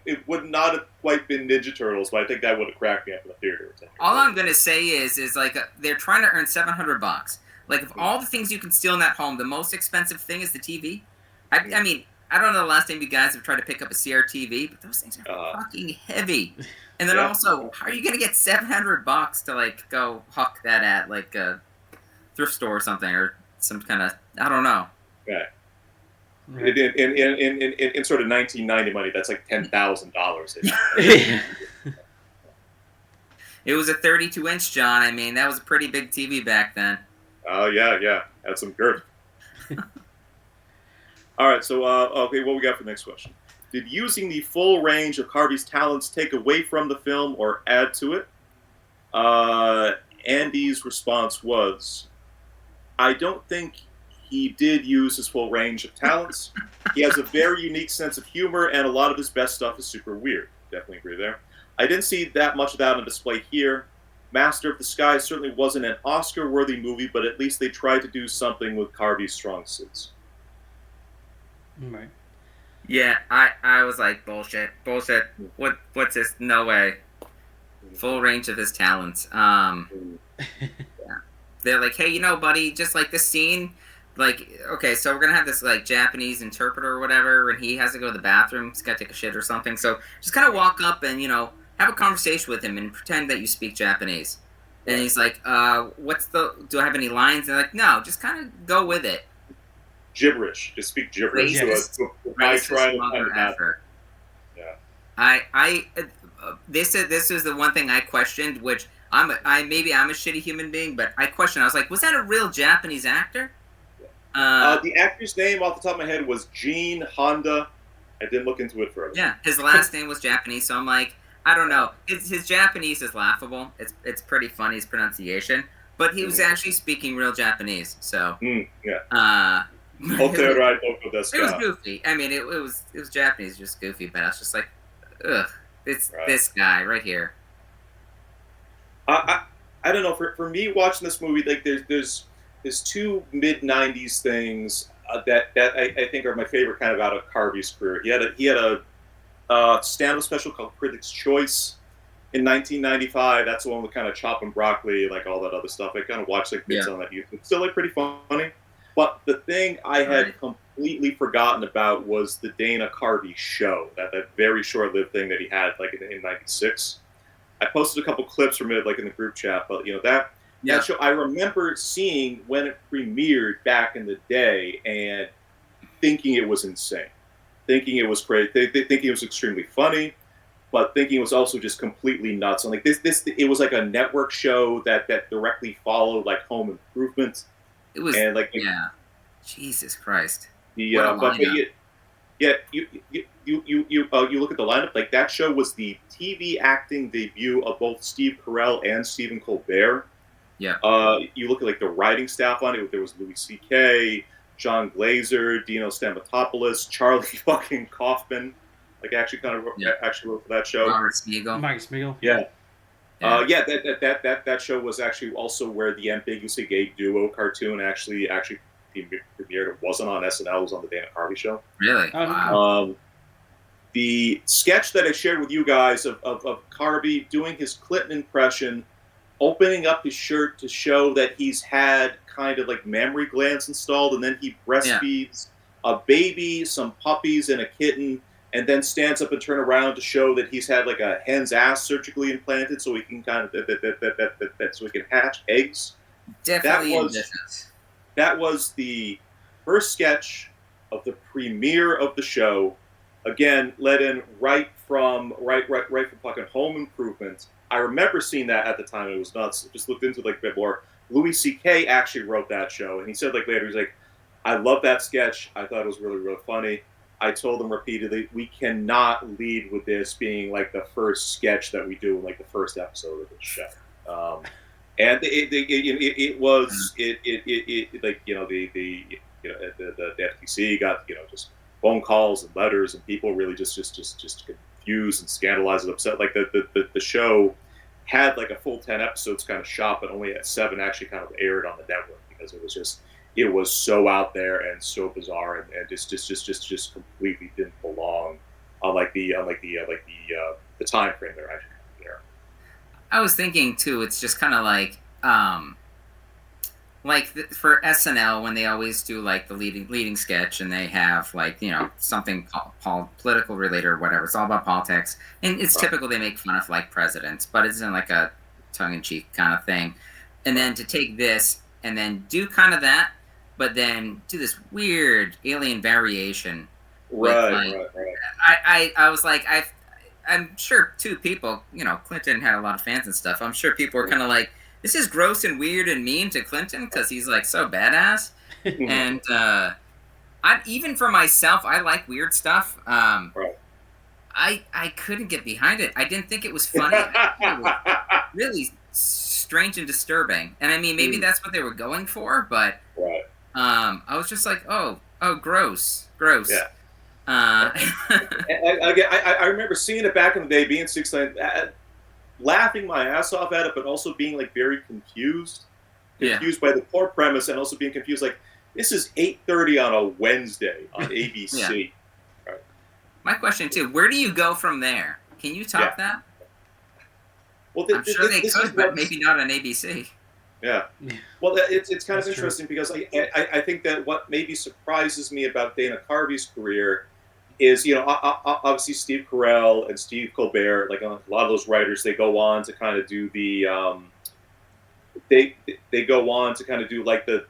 It would not have quite been Ninja Turtles, but I think that would have cracked me up in the theater. All I'm gonna say is like they're trying to earn $700. Like of all the things you can steal in that home, the most expensive thing is the TV. I mean. I don't know the last time you guys have tried to pick up a CRTV, but those things are fucking heavy. And then also, how are you gonna get $700 to like go huck that at like a thrift store or something, or some kind of I don't know. Right. In sort of 1990 money, that's like $10,000. It was a 32-inch, John. I mean, that was a pretty big TV back then. Oh yeah, had some girth. All right, so okay, what we got for the next question? Did using the full range of Carvey's talents take away from the film or add to it? Andy's response was, I don't think he did use his full range of talents. He has a very unique sense of humor, and a lot of his best stuff is super weird. Definitely agree there. I didn't see that much of that on display here. Master of the Sky certainly wasn't an Oscar-worthy movie, but at least they tried to do something with Carvey's strong suits. Right. Yeah, I was like, bullshit. What's this? No way. Full range of his talents. Yeah. They're like, hey, buddy, just like this scene, like, okay, so we're gonna have this like Japanese interpreter or whatever, and he has to go to the bathroom. He's gotta take a shit or something. So just kind of walk up and have a conversation with him and pretend that you speak Japanese. And he's like, do I have any lines? And they're like, no, just kind of go with it. Gibberish. Just speak gibberish. This is the one thing I questioned, which I'm a shitty human being, but I questioned. I was like, was that a real Japanese actor? The actor's name off the top of my head was Gene Honda. I didn't look into it further. Yeah, his last name was Japanese, so I'm like, I don't know. His Japanese is laughable. It's pretty funny, his pronunciation, but he was actually speaking real Japanese. So it was goofy. I mean, it was Japanese, just goofy, but I was just like, ugh, this guy right here. I don't know. For me, watching this movie, like there's two mid-90s things that I think are my favorite kind of out of Carvey's career. He had a stand-up special called Critics' Choice in 1995. That's the one with kind of Chop and Broccoli, like all that other stuff. I kind of watched like bits on that YouTube. It's still like pretty funny. But the thing I had completely forgotten about was the Dana Carvey show, that very short-lived thing that he had like in '96. I posted a couple clips from it like in the group chat, but that show I remember seeing when it premiered back in the day and thinking it was insane, thinking it was great, thinking it was extremely funny, but thinking it was also just completely nuts. And like it was like a network show that directly followed like Home Improvement. It was, and like Jesus Christ. You look at the lineup. Like that show was the TV acting debut of both Steve Carell and Stephen Colbert. Yeah. You look at like the writing staff on it. There was Louis C.K., John Glazer, Dino Stamatopoulos, Charlie fucking Kaufman. Like actually wrote for that show. Robert Spiegel. Yeah. That show was actually also where the Ambiguously Gay Duo cartoon actually premiered. It wasn't on SNL. It was on the Dana Carvey show. Really? Wow. the sketch that I shared with you guys of Carvey doing his Clinton impression, opening up his shirt to show that he's had kind of like mammary glands installed, and then he breastfeeds a baby, some puppies, and a kitten, and then stands up and turn around to show that he's had like a hen's ass surgically implanted so he can kind of so he can hatch eggs. Definitely ambitious. That was the first sketch of the premiere of the show. Again, let in right from fucking Home Improvement. I remember seeing that at the time. It was nuts. Just looked into it like a bit more. Louis C.K. actually wrote that show, and he said like later, he's like, I love that sketch. I thought it was really, really funny. I told him repeatedly, we cannot lead with this being like the first sketch that we do in like the first episode of the show. And it was like, you know, the FTC got, you know, just phone calls and letters, and people really just confused and scandalized and upset. Like the show had like a full 10 episodes kind of shot, but only at 7 actually kind of aired on the network because it was so out there and so bizarre and just completely didn't belong on like the time frame they're actually there. I was thinking too, it's just kind of like for SNL when they always do like the leading sketch, and they have like, you know, something political related or whatever. It's all about politics, and it's typical they make fun of like presidents, but it's in like a tongue-in-cheek kind of thing. And then to take this and then do kind of that, but then do this weird alien variation. Right. I was like, I'm sure too, people, you know, Clinton had a lot of fans and stuff. I'm sure people were kind of like, this is gross and weird and mean to Clinton because he's like so badass. And even for myself, I like weird stuff. I couldn't get behind it. I didn't think it was funny. It was really strange and disturbing. And I mean, maybe that's what they were going for, but I was just like, oh, gross. Yeah. I remember seeing it back in the day, being 16, laughing my ass off at it, but also being like very confused by the core premise, and also being confused like, this is 8:30 on a Wednesday on ABC. Right. My question too, where do you go from there? Can you top that? Well, I'm sure they could, but maybe not on ABC. Yeah. Well, it's kind of interesting because I think that what maybe surprises me about Dana Carvey's career is, you know, obviously Steve Carell and Steve Colbert, like a lot of those writers, they go on to kind of do the they go on to kind of do like the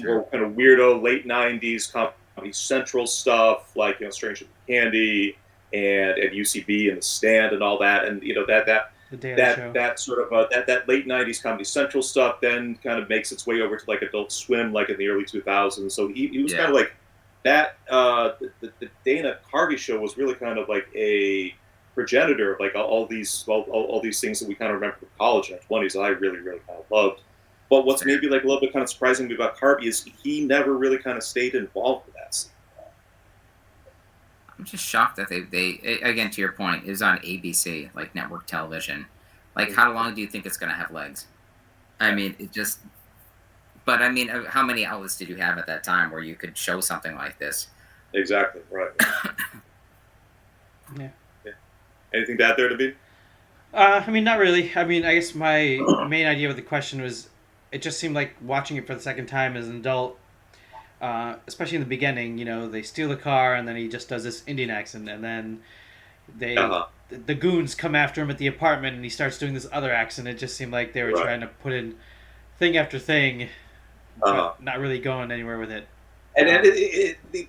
more kind of weirdo late 90s Comedy Central stuff, like, you know, Stranger Than Candy and UCB and The Stand and all that, and you know that sort of that late 90s Comedy Central stuff then kind of makes its way over to like Adult Swim, like in the early 2000s. So he was kind of like that. The Dana Carvey show was really kind of like a progenitor of like all these things that we kind of remember from college in our 20s that I really, really kind of loved. But what's maybe like a little bit kind of surprising me about Carvey is he never really kind of stayed involved with that scene. I'm just shocked that they again, to your point, is on ABC, like network television. Like, how long do you think it's going to have legs? I mean, but I mean, how many outlets did you have at that time where you could show something like this? Exactly, right. Yeah. Anything to add there, David? I mean, not really. I mean, I guess my main idea with the question was, it just seemed like watching it for the second time as an adult, especially in the beginning, you know, they steal the car and then he just does this Indian accent, and then the goons come after him at the apartment and he starts doing this other accent. It just seemed like they were trying to put in thing after thing, but not really going anywhere with it. And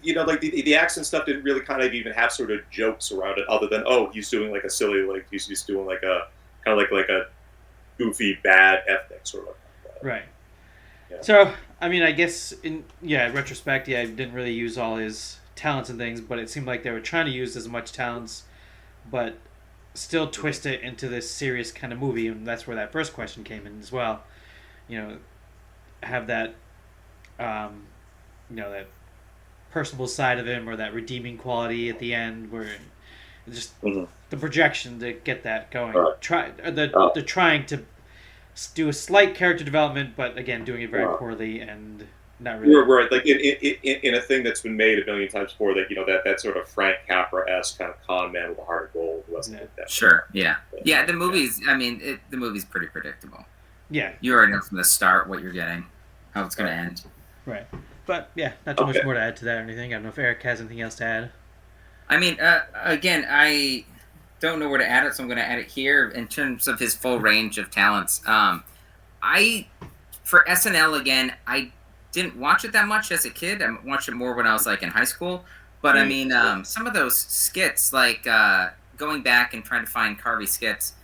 you know, like the accent stuff didn't really kind of even have sort of jokes around it, other than, oh, he's doing like a silly, like he's doing like a kind of like a goofy bad ethnic sort of. Right. Yeah. So, I mean, I guess in retrospect, didn't really use all his talents and things, but it seemed like they were trying to use as much talents, but still twist it into this serious kind of movie, and that's where that first question came in as well. You know, have that, you know, that personable side of him, or that redeeming quality at the end, where just the projection to get that going. They're trying to do a slight character development, but again, doing it very poorly, and not really. Right, like in a thing that's been made a million times before, that that sort of Frank Capra-esque kind of con man with a heart of gold wasn't like that. Sure, yeah. The movies. I mean, the movie's pretty predictable. Yeah, you already know from the start what you're getting, how it's going to end. Right, but yeah, not too much more to add to that or anything. I don't know if Eric has anything else to add. I mean, again, I don't know where to add it, so I'm going to add it here in terms of his full range of talents. For SNL, again, I didn't watch it that much as a kid. I watched it more when I was like in high school. But I mean, some of those skits, like going back and trying to find Carvey skits,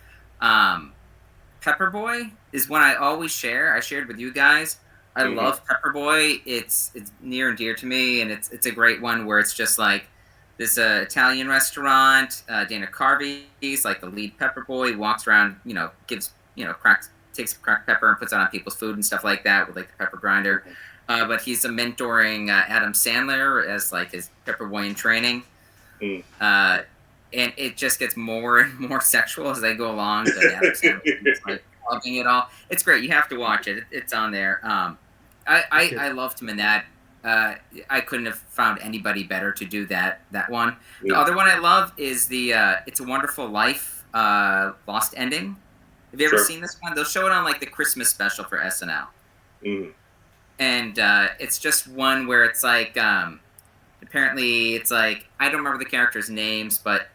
Pepperboy is one I always share. I shared with you guys. I love Pepperboy. It's near and dear to me, and it's a great one where it's just like this Italian restaurant. Dana Carvey, he's like the lead Pepperboy. He walks around, gives takes cracked pepper and puts it on people's food and stuff like that with like the pepper grinder. But he's mentoring Adam Sandler as like his Pepperboy in training. And it just gets more and more sexual as they go along. But Adam Sandler is like loving it all. It's great. You have to watch it. It's on there. I loved him in that. I couldn't have found anybody better to do that one. The other one I love is the It's a Wonderful Life Lost Ending. Have you ever seen this one? They'll show it on like the Christmas special for SNL. And it's just one where it's like, apparently it's like, I don't remember the characters' names, but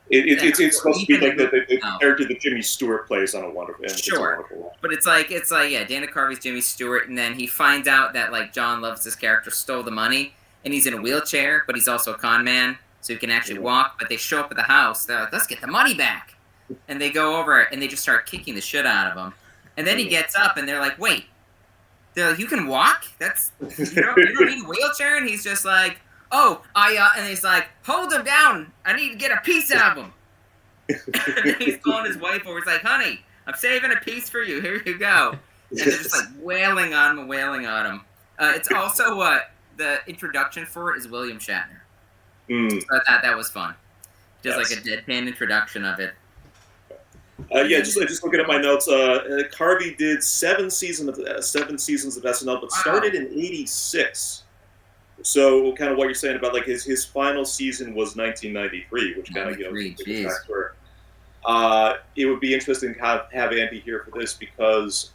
it's supposed to be like the character that Jimmy Stewart plays on A Wonderful Life. Sure. But it's like, Dana Carvey's Jimmy Stewart, and then he finds out that like John Love's character stole the money, and he's in a wheelchair, but he's also a con man, so he can actually walk. But they show up at the house, they're like, let's get the money back. And they go over and they just start kicking the shit out of him. And then he gets up and they're like, wait. They're like, you can walk? You don't need a wheelchair? And he's just like, oh, and he's like, hold him down. I need to get a piece of him. And he's calling his wife over. He's like, honey, I'm saving a piece for you. Here you go. And they're just like wailing on him. It's also the introduction for it is William Shatner. So I thought that was fun. Just like a deadpan introduction of it. Just looking at my notes. Carvey did 7 seasons of SNL, but started in '86. So, kind of what you're saying about like his final season was 1993, which kind of it would be interesting to have Andy here for this, because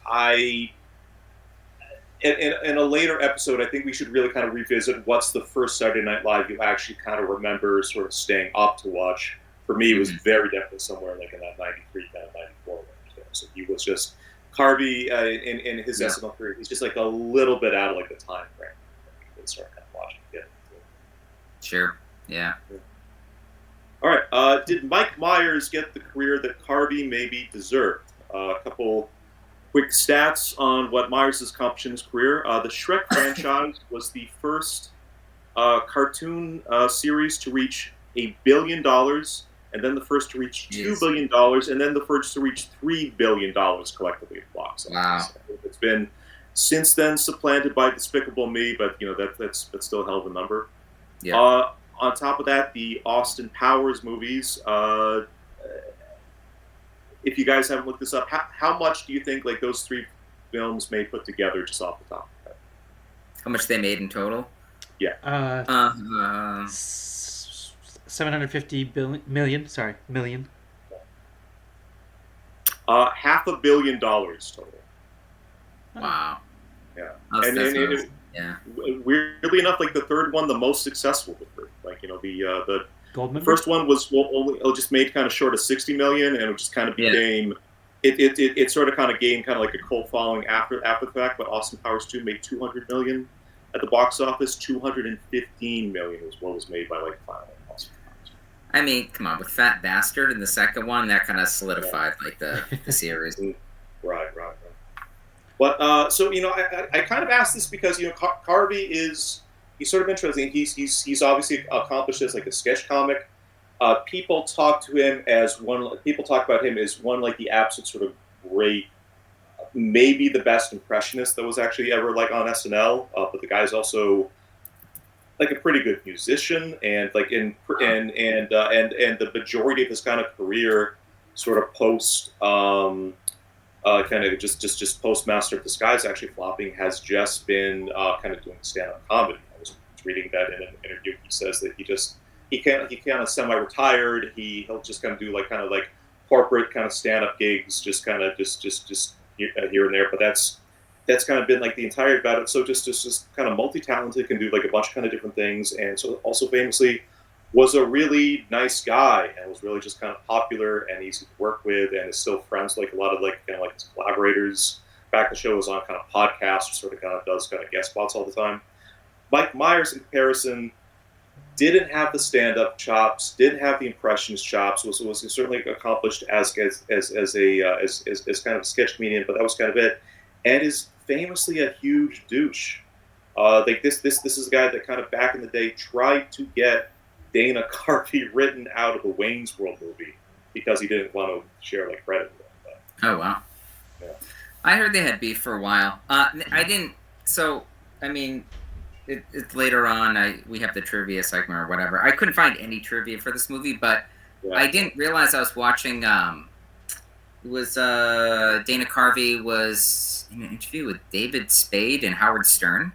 in a later episode, I think we should really kind of revisit what's the first Saturday Night Live you actually kind of remember sort of staying up to watch. For me, it was very definitely somewhere like in that 93, kind of 94 range there. So he was just, Carvey in his SNL career, he's just like a little bit out of like the time frame. You can start kind of watching it. Sure, yeah. All right, did Mike Myers get the career that Carvey maybe deserved? A couple quick stats on what Myers has accomplished in his career. The Shrek franchise was the first cartoon series to reach $1 billion. And then the first to reach $2 billion, and then the first to reach $3 billion collectively at box office. Wow! It's been since then supplanted by Despicable Me, but that's still a hell of a number. Yeah. On top of that, the Austin Powers movies. If you guys haven't looked this up, how much do you think like those 3 films made put together, just off the top of that? How much they made in total? Yeah. 750 million. $500 million total. Wow. Yeah. Weirdly enough, like the third one, the most successful. Like the Goldman. First one was just made kind of short of 60 million, and it just kind of became it sort of gained kind of like a cult following after the fact. But Austin Powers 2 made 200 million at the box office. 215 million was what was made by like final. I mean, come on, with Fat Bastard in the second one, that kind of solidified like the series. Right. But so I kind of asked this because Carvey he's sort of interesting. He's obviously accomplished as like a sketch comic. People talk about him as one like the absolute sort of great, maybe the best impressionist that was actually ever like on SNL. But the guy's also like a pretty good musician, and like and the majority of his kind of career, sort of post kind of just Postmaster of Disguise actually flopping, has just been kind of doing stand-up comedy. I was reading that in an interview. He says that he kind of semi-retired. He'll just kind of do kind of corporate kind of stand-up gigs, just kind of just here and there. But that's kind of been the entire about it. So just kind of multi-talented, can do a bunch of kind of different things, and so also famously was a really nice guy and was really just kind of popular and easy to work with, and is still friends with a lot of his collaborators. Back the show was on kind of podcasts, sort of does kind of guest spots all the time. Mike Myers, in comparison, didn't have the stand-up chops, didn't have the impressionist chops. Was certainly accomplished as kind of a sketch comedian, but that was kind of it. And is famously a huge douche. This is a guy that kind of back in the day tried to get Dana Carvey written out of the Wayne's World movie because he didn't want to share credit with him. Oh wow! Yeah. I heard they had beef for a while. I didn't. So I mean, it's later on. We have the trivia segment or whatever. I couldn't find any trivia for this movie, but I didn't realize I was watching. It was Dana Carvey was in an interview with David Spade and Howard Stern.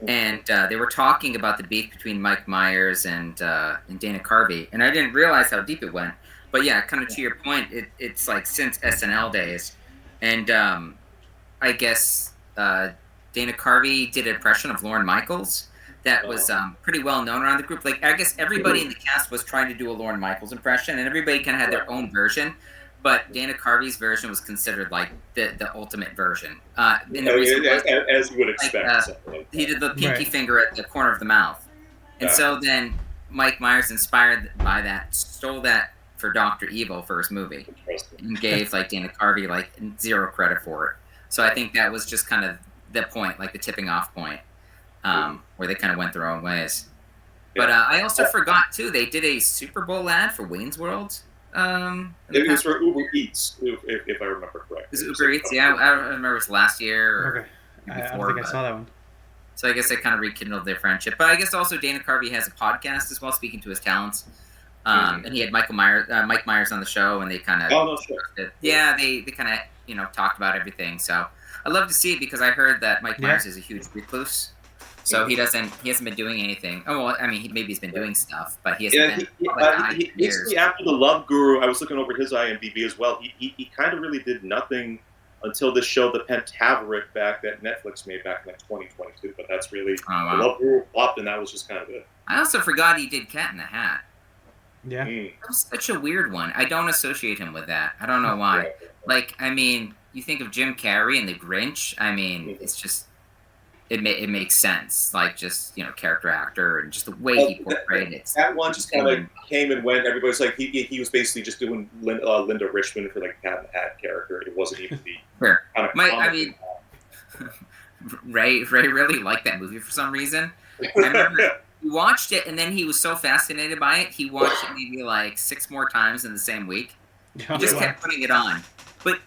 And they were talking about the beef between Mike Myers and Dana Carvey, and I didn't realize how deep it went. But yeah, kind of to your point, it's since SNL days, and I guess Dana Carvey did an impression of Lorne Michaels that was pretty well known around the group. I guess everybody in the cast was trying to do a Lorne Michaels impression, and everybody kind of had their own version. But Dana Carvey's version was considered the ultimate version. And the reason was, as you would expect. He did the pinky finger at the corner of the mouth. And so then Mike Myers, inspired by that, stole that for Dr. Evil for his movie. And gave Dana Carvey zero credit for it. So I think that was just kind of the point, the tipping off point, where they kind of went their own ways. But I also forgot too, they did a Super Bowl ad for Wayne's World. It was for Uber Eats, if I remember correctly. Is it Uber Eats? Yeah, I don't remember if it was last year or I don't think I saw that one. So I guess they kind of rekindled their friendship. But I guess also Dana Carvey has a podcast as well, speaking to his talents. And he had Mike Myers on the show, and they kind of they kind of talked about everything. So I love to see it because I heard that Mike Myers is a huge recluse. So he hasn't been doing anything. Oh well, I mean, maybe he's been doing stuff, but he hasn't been. Basically, after The Love Guru, I was looking over his IMDb as well. He kind of really did nothing until this show, The Pentaveret, that Netflix made back in 2022. But that's really The Love Guru flopped, and that was just kind of it. I also forgot he did Cat in the Hat. Yeah, that was such a weird one. I don't associate him with that. I don't know why. I mean, you think of Jim Carrey and The Grinch. I mean, it's just. It makes sense, just character actor and just the way he portrayed it. That one just kind of came and went. Everybody's he was basically just doing Linda Richmond for Cat in the Hat character. It wasn't even the kind of. I mean, Ray really liked that movie for some reason. I remember he watched it and then he was so fascinated by it. He watched it maybe 6 more times in the same week. He just kept putting it on. But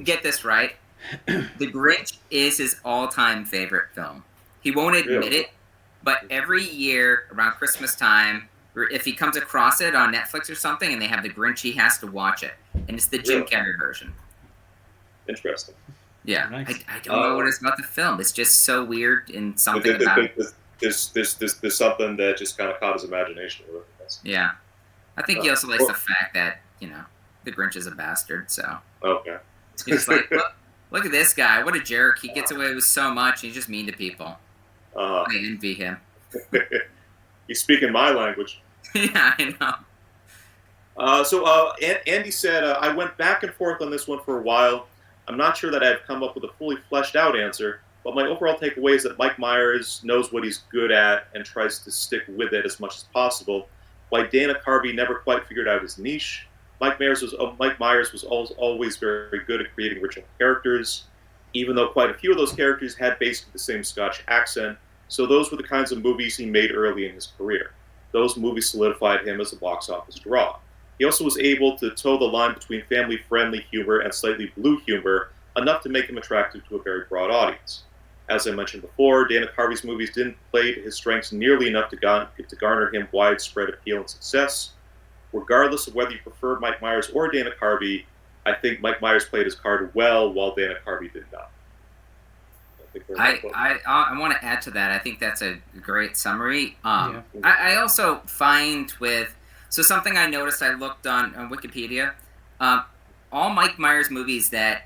get this right. The Grinch is his all-time favorite film. He won't admit it, but every year around Christmas time, if he comes across it on Netflix or something and they have The Grinch, he has to watch it. And it's the Jim Carrey version. Interesting. Yeah. Nice. I don't know what it's about the film. It's just so weird and something about it. There's something that just kind of caught his imagination. Yeah. I think he also likes the fact that, the Grinch is a bastard, so. Okay. He's look at this guy. What a jerk. He gets away with so much. He's just mean to people. I envy him. He's speaking my language. Yeah, I know. So Andy said, I went back and forth on this one for a while. I'm not sure that I've come up with a fully fleshed out answer, but my overall takeaway is that Mike Myers knows what he's good at and tries to stick with it as much as possible. While Dana Carvey never quite figured out his niche, Mike Myers was always very good at creating original characters, even though quite a few of those characters had basically the same Scotch accent, so those were the kinds of movies he made early in his career. Those movies solidified him as a box office draw. He also was able to toe the line between family-friendly humor and slightly blue humor, enough to make him attractive to a very broad audience. As I mentioned before, Dana Carvey's movies didn't play to his strengths nearly enough to garner him widespread appeal and success. Regardless of whether you prefer Mike Myers or Dana Carvey, I think Mike Myers played his card well, while Dana Carvey did not. I want to add to that. I think that's a great summary. I also find so something I noticed, I looked on Wikipedia, all Mike Myers movies that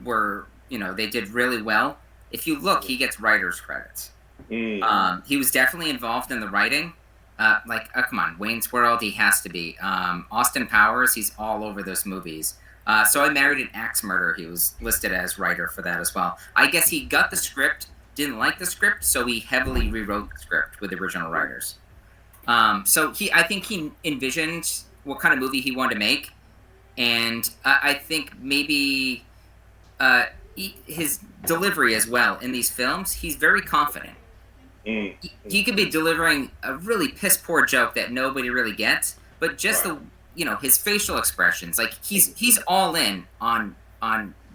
were, they did really well. If you look, he gets writer's credits. He was definitely involved in the writing. Come on, Wayne's World, he has to be. Austin Powers, he's all over those movies. So I Married an Axe Murder, he was listed as writer for that as well. I guess he got the script, didn't like the script, so he heavily rewrote the script with the original writers. So I think he envisioned what kind of movie he wanted to make, and I think maybe his delivery as well in these films, he's very confident. He could be delivering a really piss poor joke that nobody really gets, but just his facial expressions, like he's all in on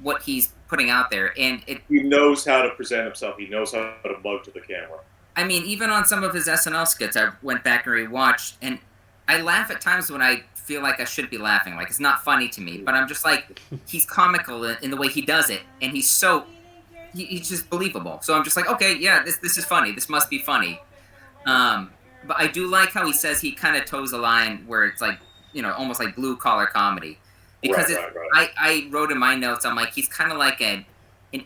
what he's putting out there, and he knows how to present himself. He knows how to mug to the camera. I mean, even on some of his SNL skits, I went back and rewatched, and I laugh at times when I feel like I shouldn't be laughing, like it's not funny to me, but I'm just like, he's comical in the way he does it, and he's just believable. So I'm just like, okay, yeah, this is funny. This must be funny. But I do like how he says he kind of toes a line where it's like, almost like blue collar comedy, because I wrote in my notes, I'm like, he's kind of like an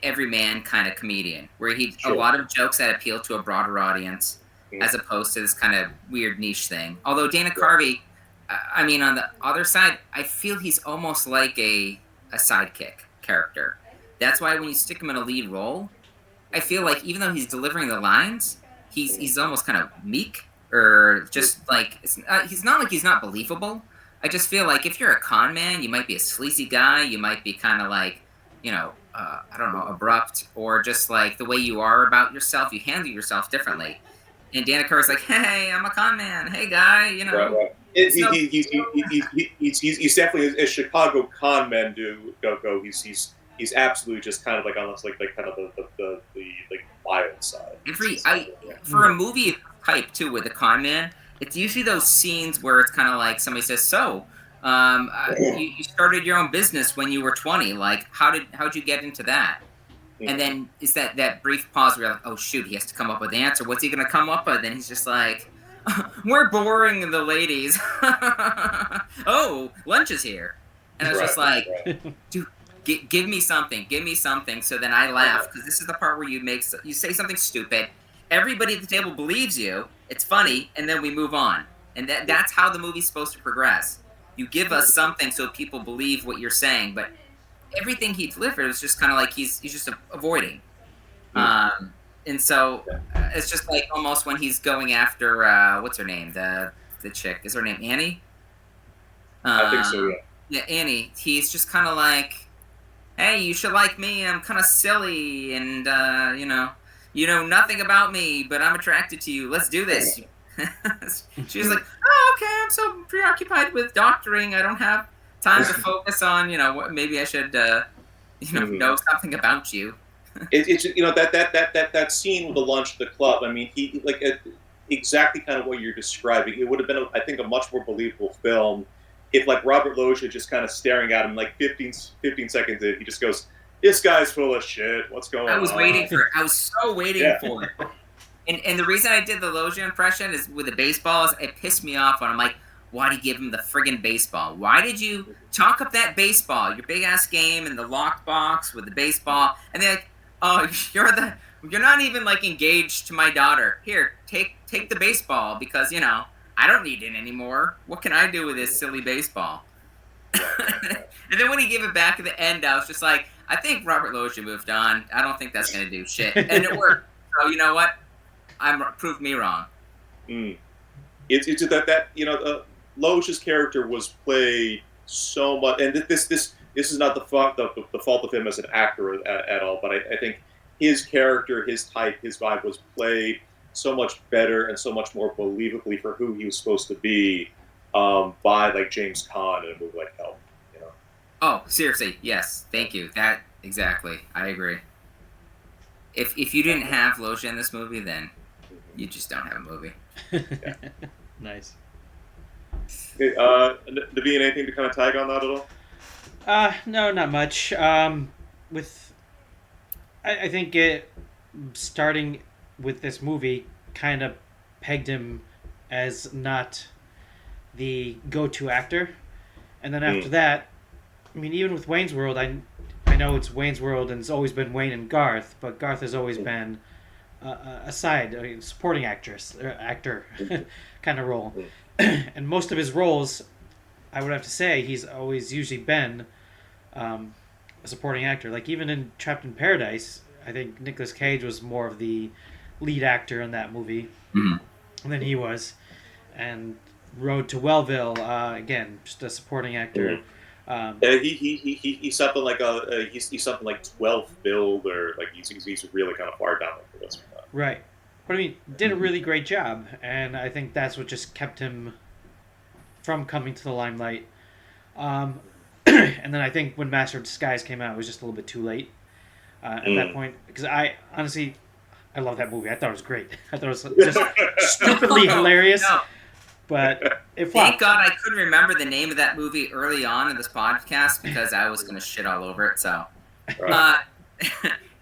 everyman kind of comedian, where a lot of jokes that appeal to a broader audience, as opposed to this kind of weird niche thing. Although Dana Carvey, I mean, on the other side, I feel he's almost like a sidekick character. That's why when you stick him in a lead role, I feel like even though he's delivering the lines, he's almost kind of meek, or just like he's not like he's not believable. I just feel like if you're a con man, you might be a sleazy guy. You might be kind of like, I don't know, abrupt, or just like the way you are about yourself. You handle yourself differently. And Dana Carvey's like, hey, I'm a con man. Hey, guy, He's definitely, as Chicago con men go. He's absolutely just kind of like almost like kind of the wild side. For a movie type too with a con man, it's usually those scenes where it's kind of like somebody says, "So, you started your own business when you were 20. Like, how'd you get into that?" And then it's that brief pause where you're like, "Oh shoot, he has to come up with the answer. What's he gonna come up with?" And he's just like, "We're boring the ladies." Oh, lunch is here, and I was just like, "Dude, give me something, give me something." So then I laugh, because this is the part where you say something stupid. Everybody at the table believes you. It's funny, and then we move on. And that's how the movie's supposed to progress. You give us something so people believe what you're saying, but everything he delivered is just kind of like he's just avoiding. And so it's just like almost when he's going after what's her name, the chick, is her name Annie? I think so. Yeah, Annie. He's just kind of like, hey, you should like me. I'm kind of silly, and you know nothing about me, but I'm attracted to you. Let's do this. She's like, oh, okay, I'm so preoccupied with doctoring, I don't have time to focus on, what maybe I should, know something about you. It's that scene with the lunch at the club. I mean, he exactly kind of what you're describing. It would have been, I think, a much more believable film if like Robert Loggia just kind of staring at him like 15 seconds in, he just goes, "This guy's full of shit. What's going on?" I was so waiting for it. And the reason I did the Loggia impression is with the baseball is it pissed me off when I'm like, why did you give him the friggin' baseball? Why did you chalk up that baseball, your big ass game in the lockbox with the baseball? And they're like, oh, you're not even like engaged to my daughter. Here, take the baseball because I don't need it anymore. What can I do with this silly baseball? And then when he gave it back at the end, I was just like, I think Robert Loggia moved on. I don't think that's gonna do shit, and it worked. So you know what? Proved me wrong. It's that Loggia's character was played so much, and this is not the fault of him as an actor at all, but I think his character, his type, his vibe was played so much better and so much more believably for who he was supposed to be by like James Caan in a movie like Help. Oh, seriously, yes, thank you. That exactly, I agree. If you didn't have Loggia in this movie, then you just don't have a movie. Nice. Okay, Naveen, anything to kind of tag on that at all? No, not much. With I think it starting with this movie kind of pegged him as not the go-to actor, and then after that, I mean, even with Wayne's World, I know it's Wayne's World and it's always been Wayne and Garth, but Garth has always been a side, a supporting actor kind of role, and most of his roles, I would have to say, he's always usually been a supporting actor. Like even in Trapped in Paradise, I think Nicolas Cage was more of the lead actor in that movie than he was, and Road to Wellville, again, just a supporting actor. He's something like he's something like 12th build, or like he's really kind of far down the list. Right, but I mean, did a really great job, and I think that's what just kept him from coming to the limelight. And then I think when Master of Disguise came out, it was just a little bit too late at that point, because I honestly, I love that movie. I thought it was great. I thought it was just stupidly hilarious. No. But it Thank flopped. God I couldn't remember the name of that movie early on in this podcast because I was going to shit all over it. So,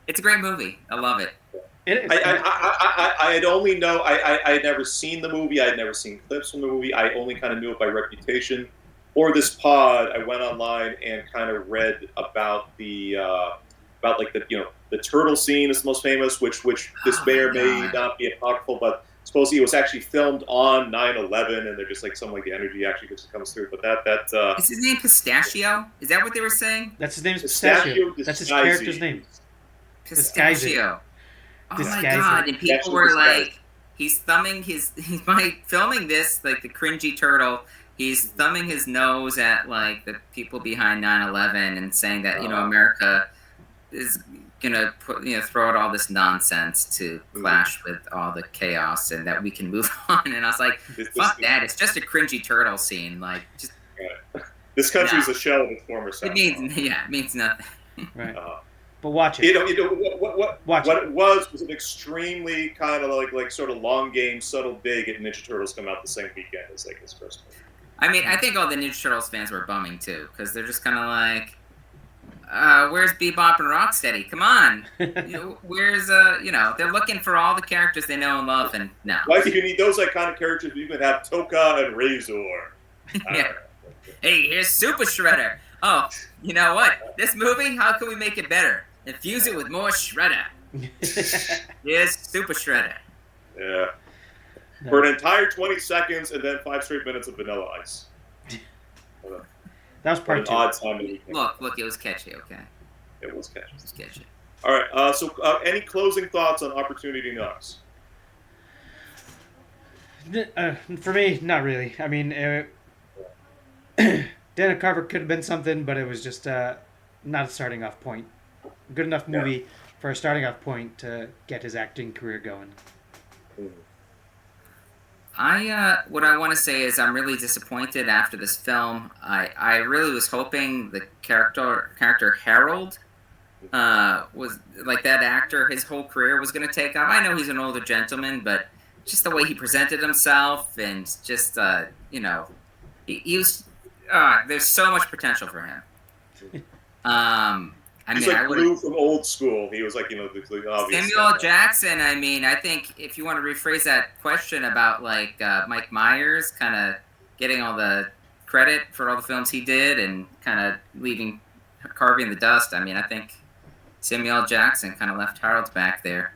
it's a great movie. I love it. It is. I had only I had never seen the movie. I had never seen clips from the movie. I only kind of knew it by reputation. For this pod, I went online and kind of read about the turtle scene is the most famous, which this may or may not be apocryphal, but supposedly it was actually filmed on 9/11, and they're just like some like the energy actually just comes through. But that Is his name Pistachio? Is that what they were saying? That's his name. Pistachio. That's his character's name. Pistachio. Oh my Disguise God! it. And people were like, he's thumbing he's by filming this like the cringy turtle. He's thumbing his nose at like the people behind 9/11 and saying that America is gonna throw out all this nonsense to clash with all the chaos and that we can move on. And I was like, fuck that! It's just a cringy turtle scene. Like, just this country is a shell of its former self. It means nothing. Right. But watch it. What it was an extremely kind of like sort of long game, subtle dig at Ninja Turtles come out the same weekend as like his first movie. I mean, I think all the Ninja Turtles fans were bumming too, because they're just kind of like, where's Bebop and Rocksteady? Come on, where's they're looking for all the characters they know and love, and no. Like you need those iconic characters. You can have Toka and Razor. Yeah. Hey, here's Super Shredder. Oh, you know what? This movie, how can we make it better? Infuse it with more Shredder. Here's Super Shredder. Yeah. For an entire 20 seconds and then 5 straight minutes of Vanilla Ice. That was part 2. Odd time. Look, it was catchy, okay? It was catchy. It was catchy. All right, so any closing thoughts on Opportunity Knocks? For me, not really. I mean, Dana Carvey could have been something, but it was just not a starting off point. Good enough movie for a starting off point to get his acting career going. What I want to say is I'm really disappointed after this film. I really was hoping the character Harold was like that actor. His whole career was going to take off. I know he's an older gentleman, but just the way he presented himself and just he was. There's so much potential for him. He's like Blue from Old School. He was like, the obvious. Samuel Jackson. I mean, I think if you want to rephrase that question about like Mike Myers, kind of getting all the credit for all the films he did and kind of leaving Carvey in the dust. I mean, I think Samuel Jackson kind of left Harold back there,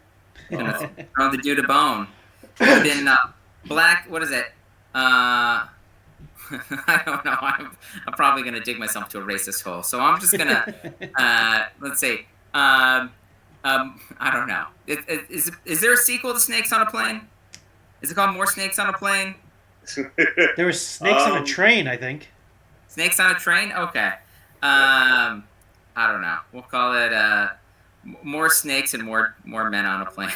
throw the dude a bone. And then Black. What is it? I don't know. I'm probably gonna dig myself to a racist hole. So I'm just gonna let's see. I don't know. Is there a sequel to Snakes on a Plane? Is it called More Snakes on a Plane? There were snakes on a train, I think. Snakes on a Train? Okay. I don't know. We'll call it More Snakes and More Men on a Plane.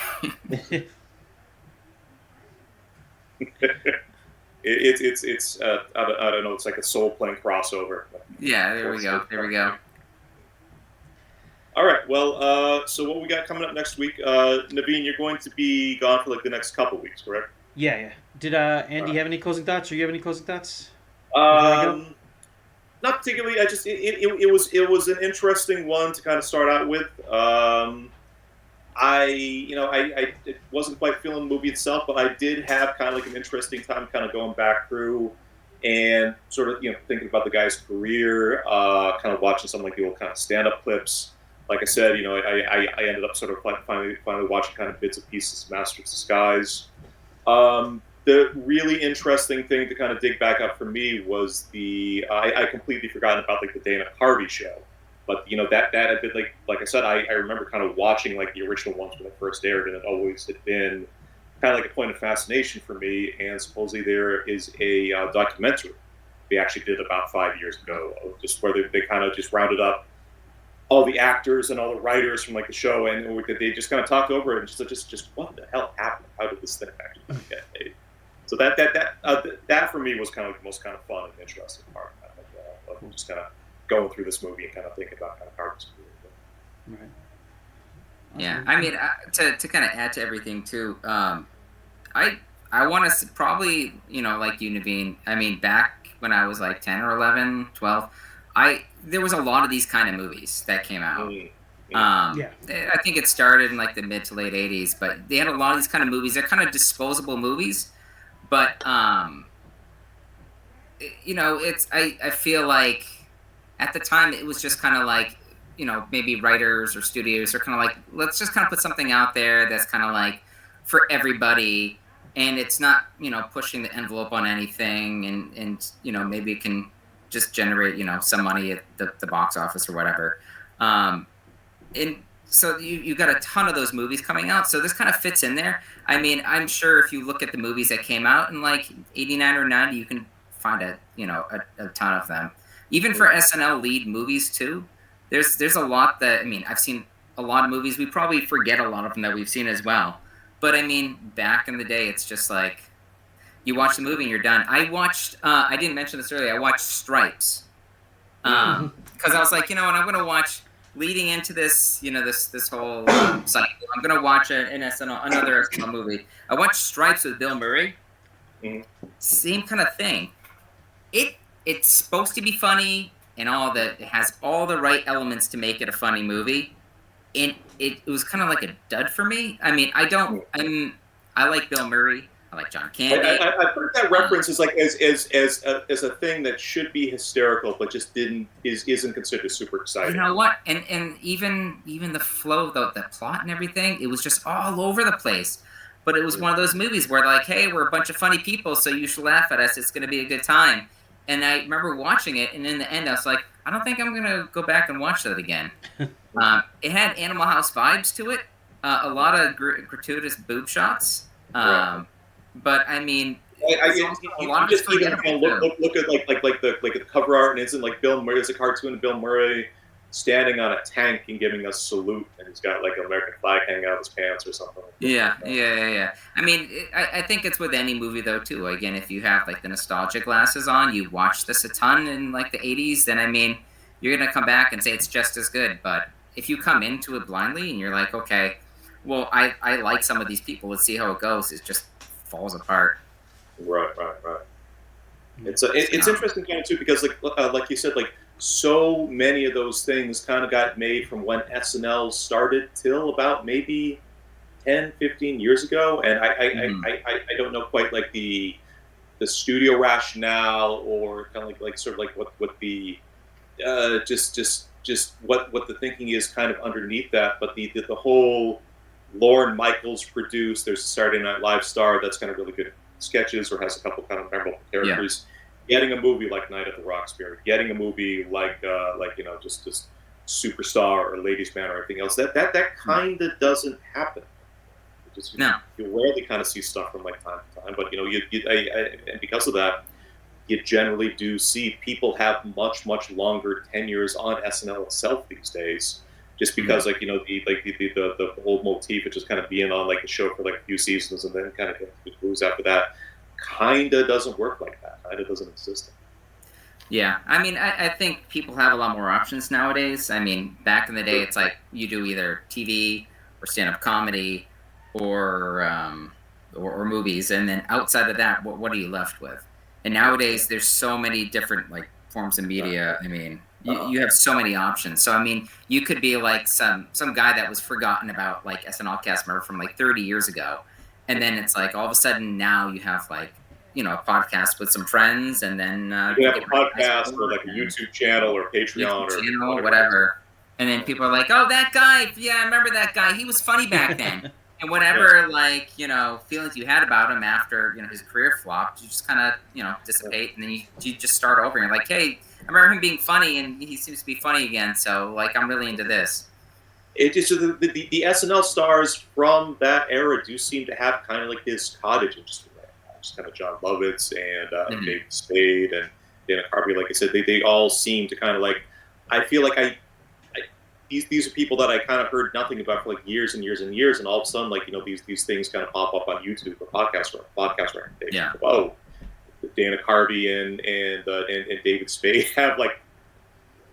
It's I don't know. It's like a Soul Plane crossover. Yeah, there we go. All right. Well, so what we got coming up next week? Naveen, you're going to be gone for like the next couple weeks, correct? Yeah. Did Andy have any closing thoughts, or you have any closing thoughts? not particularly. I just it was an interesting one to kind of start out with. I wasn't quite feeling the movie itself, but I did have kind of like an interesting time kind of going back through and sort of, thinking about the guy's career, kind of watching some like the old kind of stand-up clips. Like I said, I ended up sort of finally watching kind of bits and pieces of Master of Disguise. The really interesting thing to kind of dig back up for me was I completely forgotten about like the Dana Carvey show. But that had been like I said, I remember kind of watching like the original ones when they first aired, and it always had been kind of like a point of fascination for me. And supposedly there is a documentary they actually did about 5 years ago, just where they kind of just rounded up all the actors and all the writers from like the show, and they just kind of talked over it and just what the hell happened? How did this thing actually get made? So that for me was kind of the most kind of fun and interesting part of just kind of going through this movie and kind of thinking about kind of Carver's career. Right. Yeah, I mean, to kind of add to everything too, I want to probably, like you, Naveen, I mean, back when I was like 10 or 11, 12, there was a lot of these kind of movies that came out. Yeah. I think it started in like the mid to late 80s, but they had a lot of these kind of movies. They're kind of disposable movies, but, I feel like at the time it was just kind of like, maybe writers or studios are kind of like, let's just kind of put something out there that's kind of like for everybody, and it's not, pushing the envelope on anything, and maybe it can just generate, some money at the box office or whatever. And so you got a ton of those movies coming out, so this kind of fits in there. I mean, I'm sure if you look at the movies that came out in like 89 or 90, you can find a ton of them. Even for SNL lead movies too, there's a lot that, I mean, I've seen a lot of movies. We probably forget a lot of them that we've seen as well. But I mean, back in the day, it's just like, you watch the movie and you're done. I watched, I didn't mention this earlier, I watched Stripes. Because I was like, and I'm going to watch, leading into this, this whole cycle, I'm going to watch another SNL movie. I watched Stripes with Bill Murray. Same kind of thing. It's supposed to be funny and all that. It has all the right elements to make it a funny movie. And it was kind of like a dud for me. I mean, I like Bill Murray. I like John Candy. I've heard that reference as like as a thing that should be hysterical, but just isn't considered super exciting. You know what? And even the flow, the plot and everything, it was just all over the place. But it was one of those movies where like, hey, we're a bunch of funny people, so you should laugh at us. It's going to be a good time. And I remember watching it, and in the end, I was like, I don't think I'm going to go back and watch that again. It had Animal House vibes to it, a lot of gratuitous boob shots. But I mean, you just even look at like the cover art, and it's in like Bill Murray. There's a cartoon of Bill Murray standing on a tank and giving us salute, and he's got like an American flag hanging out of his pants or something. Yeah. I mean, I think it's with any movie though too. Again, if you have like the nostalgia glasses on, you watch this a ton in like the 80s, then I mean, you're gonna come back and say it's just as good. But if you come into it blindly and you're like, okay, well, I like some of these people, let's see how it goes, it just falls apart. Right. It's interesting kind of too, because like you said, like so many of those things kind of got made from when SNL started till about maybe 10, 15 years ago, and I don't know quite like the studio rationale or kind of like sort of like what the just what the thinking is kind of underneath that, but the whole Lorne Michaels produced. There's a Saturday Night Live star that's kind of really good sketches or has a couple kind of memorable characters. Getting a movie like Night at the Roxbury, getting a movie like just Superstar or Ladies Man or anything else, that kind of doesn't happen. No. You rarely kind of see stuff from like time to time, but and because of that, you generally do see people have much longer tenures on SNL itself these days. Just because, the old motif of just kind of being on like a show for like a few seasons and then kind of moves after that, kind of doesn't work like that. Kind of doesn't exist. Yeah, I mean, I think people have a lot more options nowadays. I mean, back in the day, it's like you do either TV or stand-up comedy or movies, and then outside of that, what are you left with? And nowadays, there's so many different like forms of media. I mean, you have so many options. So I mean, you could be like some guy that was forgotten about, like SNL cast member from like 30 years ago, and then it's like all of a sudden now you have like, you know, a podcast with some friends, and then you have a podcast or like a YouTube channel or Patreon or whatever. And then people are like, "Oh, that guy! Yeah, I remember that guy. He was funny back then." And whatever, like, you know, feelings you had about him after, you know, his career flopped, you just kind of, you know, dissipate, and then you just start over. And you're like, hey, I remember him being funny, and he seems to be funny again. So, like, I'm really into this. It just the SNL stars from that era do seem to have kind of like this cottage industry. Just kind of John Lovitz and David Spade and Dana Carvey. Like I said, they all seem to kind of like. I feel like these are people that I kind of heard nothing about for like years and years and years, and all of a sudden, like, you know, these things kind of pop up on YouTube or podcast recommendations. Yeah. Oh, Dana Carvey and David Spade have like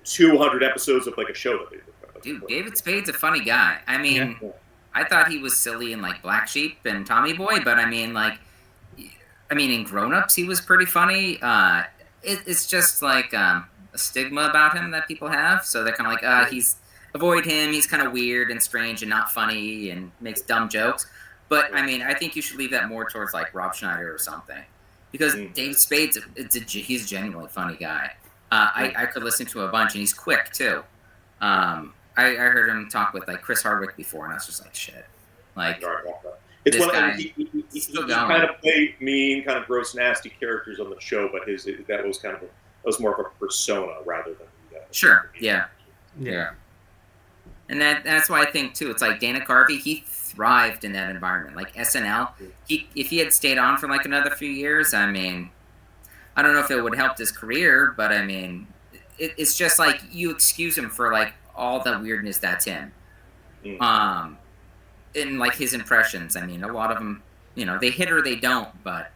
200 episodes of like a show that they do. Dude, David Spade's a funny guy. I mean, I thought he was silly in like Black Sheep and Tommy Boy, but I mean, in Grown Ups he was pretty funny. It's just like a stigma about him that people have, so they're kind of like, avoid him. He's kind of weird and strange and not funny and makes dumb jokes. But I mean, I think you should leave that more towards like Rob Schneider or something, because David Spade's he's a genuinely funny guy. I could listen to a bunch, and he's quick too. I heard him talk with like Chris Hardwick before, and I was just like, shit. Like, it's this one guy, he kind of played mean, kind of gross, nasty characters on the show, but that was more of a persona rather than sure, yeah. And that's why I think too, it's like Dana Carvey, he thrived in that environment. Like SNL, if he had stayed on for like another few years, I mean, I don't know if it would help his career, but I mean, it's just like you excuse him for like all the weirdness that's him. In like his impressions, I mean, a lot of them, you know, they hit or they don't, but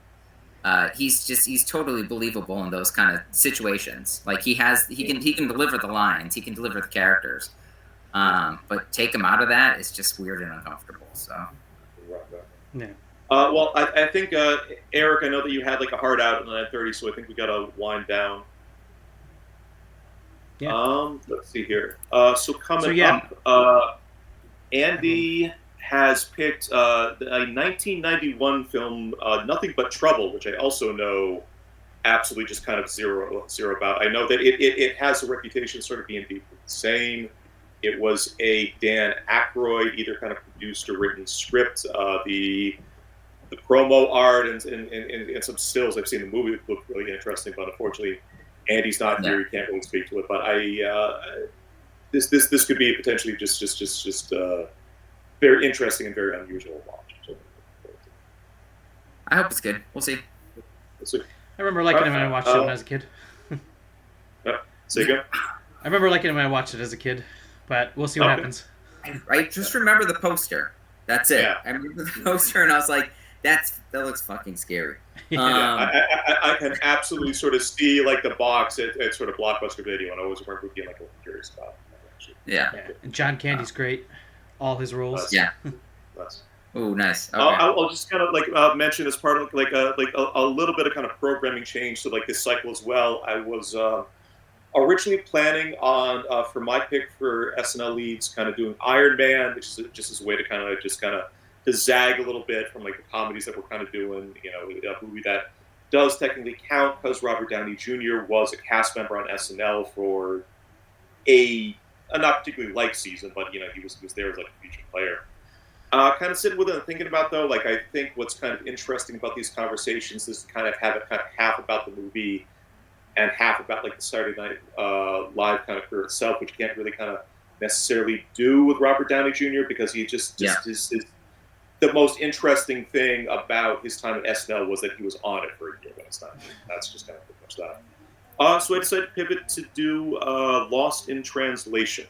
he's totally believable in those kind of situations. Like he can deliver the lines, he can deliver the characters. But take him out of that, it's just weird and uncomfortable. So, yeah. Well, I think Eric, I know that you had like a hard out at 9:30, so I think we got to wind down. Yeah. Let's see here. So coming up, Andy has picked a 1991 film, Nothing But Trouble, which I also know absolutely just kind of zero about. I know that it has a reputation sort of being deeply insane. It was a Dan Aykroyd either kind of produced or written script. The promo art and some stills I've seen in the movie look really interesting, but unfortunately Andy's not here. He can't really speak to it. But this could be potentially just very interesting and very unusual to watch. So, I hope it's good. We'll see. I remember liking it when I watched it when I was a kid. Say again? I remember liking it when I watched it as a kid, but we'll see what happens. I just remember the poster. That's it. Yeah. I remember the poster, and I was like, that looks fucking scary. I can absolutely sort of see like the box at sort of Blockbuster Video, and I always remember being like curious about it. Yeah. And John Candy's great. All his roles. Oh, nice. Okay. I'll just kind of like mention as part of like a little bit of kind of programming change to like this cycle as well. I was originally planning on for my pick for SNL Leads, kind of doing Iron Man, which is just as a way to kind of to zag a little bit from like the comedies that we're kind of doing. You know, a movie that does technically count because Robert Downey Jr. was a cast member on SNL for a not particularly like season, but you know he was there as like a featured player. Kind of sitting with it and thinking about though, like I think what's kind of interesting about these conversations is to kind of have it kind of half about the movie and half about like the Saturday Night Live kind of career itself, which you can't really kind of necessarily do with Robert Downey Jr. because he just is the most interesting thing about his time at SNL was that he was on it for a year. That's just kind of pretty much that. So I decided to pivot to do Lost in Translation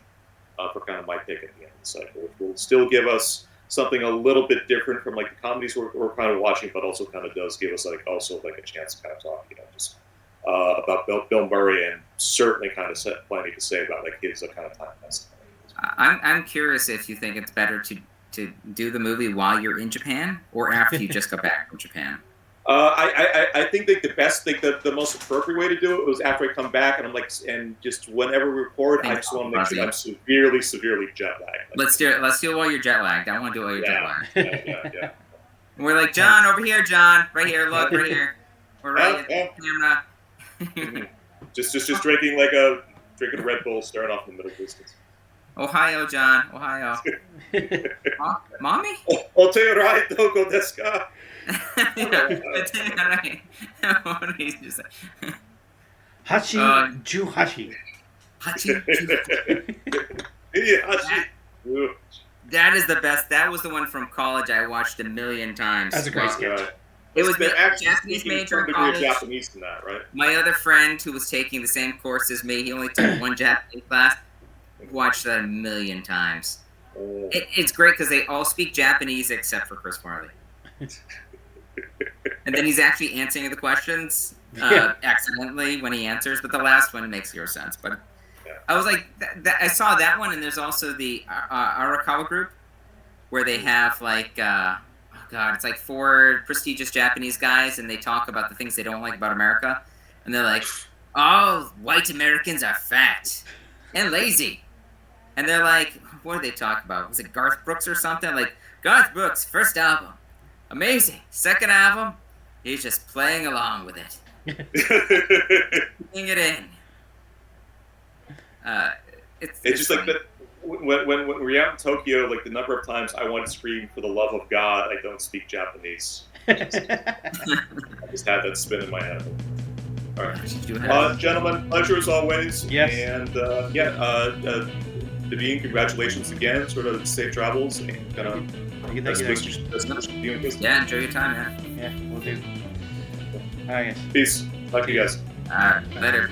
for kind of my pick at the end of the cycle, which will still give us something a little bit different from like the comedies we're kind of watching, but also kind of does give us like also like a chance to kind of talk, you know, just about Bill Murray and certainly kind of plenty to say about like his kind of time. I'm curious if you think it's better to do the movie while you're in Japan or after you just got back from Japan. I think the best thing, the most appropriate way to do it was after I come back and I'm like, and just whenever we record, I just want to make sure I'm severely jet lagged. Let's do it. Let's do it while you're jet lagged. I want to do it while you're jet lagged. Yeah. We're like, John, over here, John, right here, look, right here. We're right at the camera. just drinking a Red Bull, staring off in the middle distance. Ohio, John, Ohio. Mommy? Hotel right, Doko desu ka? Hachi Juhachi. That is the best. That was the one from college I watched a million times. That's a great sketch. It was the Japanese major in college. Japanese in that, right? My other friend who was taking the same course as me, he only took one Japanese class. Watched that a million times. Oh. It's great because they all speak Japanese except for Chris Farley. And then he's actually answering the questions accidentally when he answers, but the last one makes zero sense. But I was like, I saw that one, and there's also the Arakawa group where they have it's like 4 prestigious Japanese guys, and they talk about the things they don't like about America, and they're like, all white Americans are fat and lazy. And they're like, what do they talk about? Was it Garth Brooks or something? Like, Garth Brooks, first album, amazing. Second album, he's just playing along with it. Putting it in. It's just like that. When we're out in Tokyo, like the number of times I want to scream, for the love of God, I don't speak Japanese. I just had that spin in my head. All right. Gentlemen, pleasure as always. Yes. And Naveen, congratulations again. Sort of safe travels and kind of yeah, enjoy your time, man. Yeah, we'll do. All right, guys. Peace. Talk to you guys. All right, later.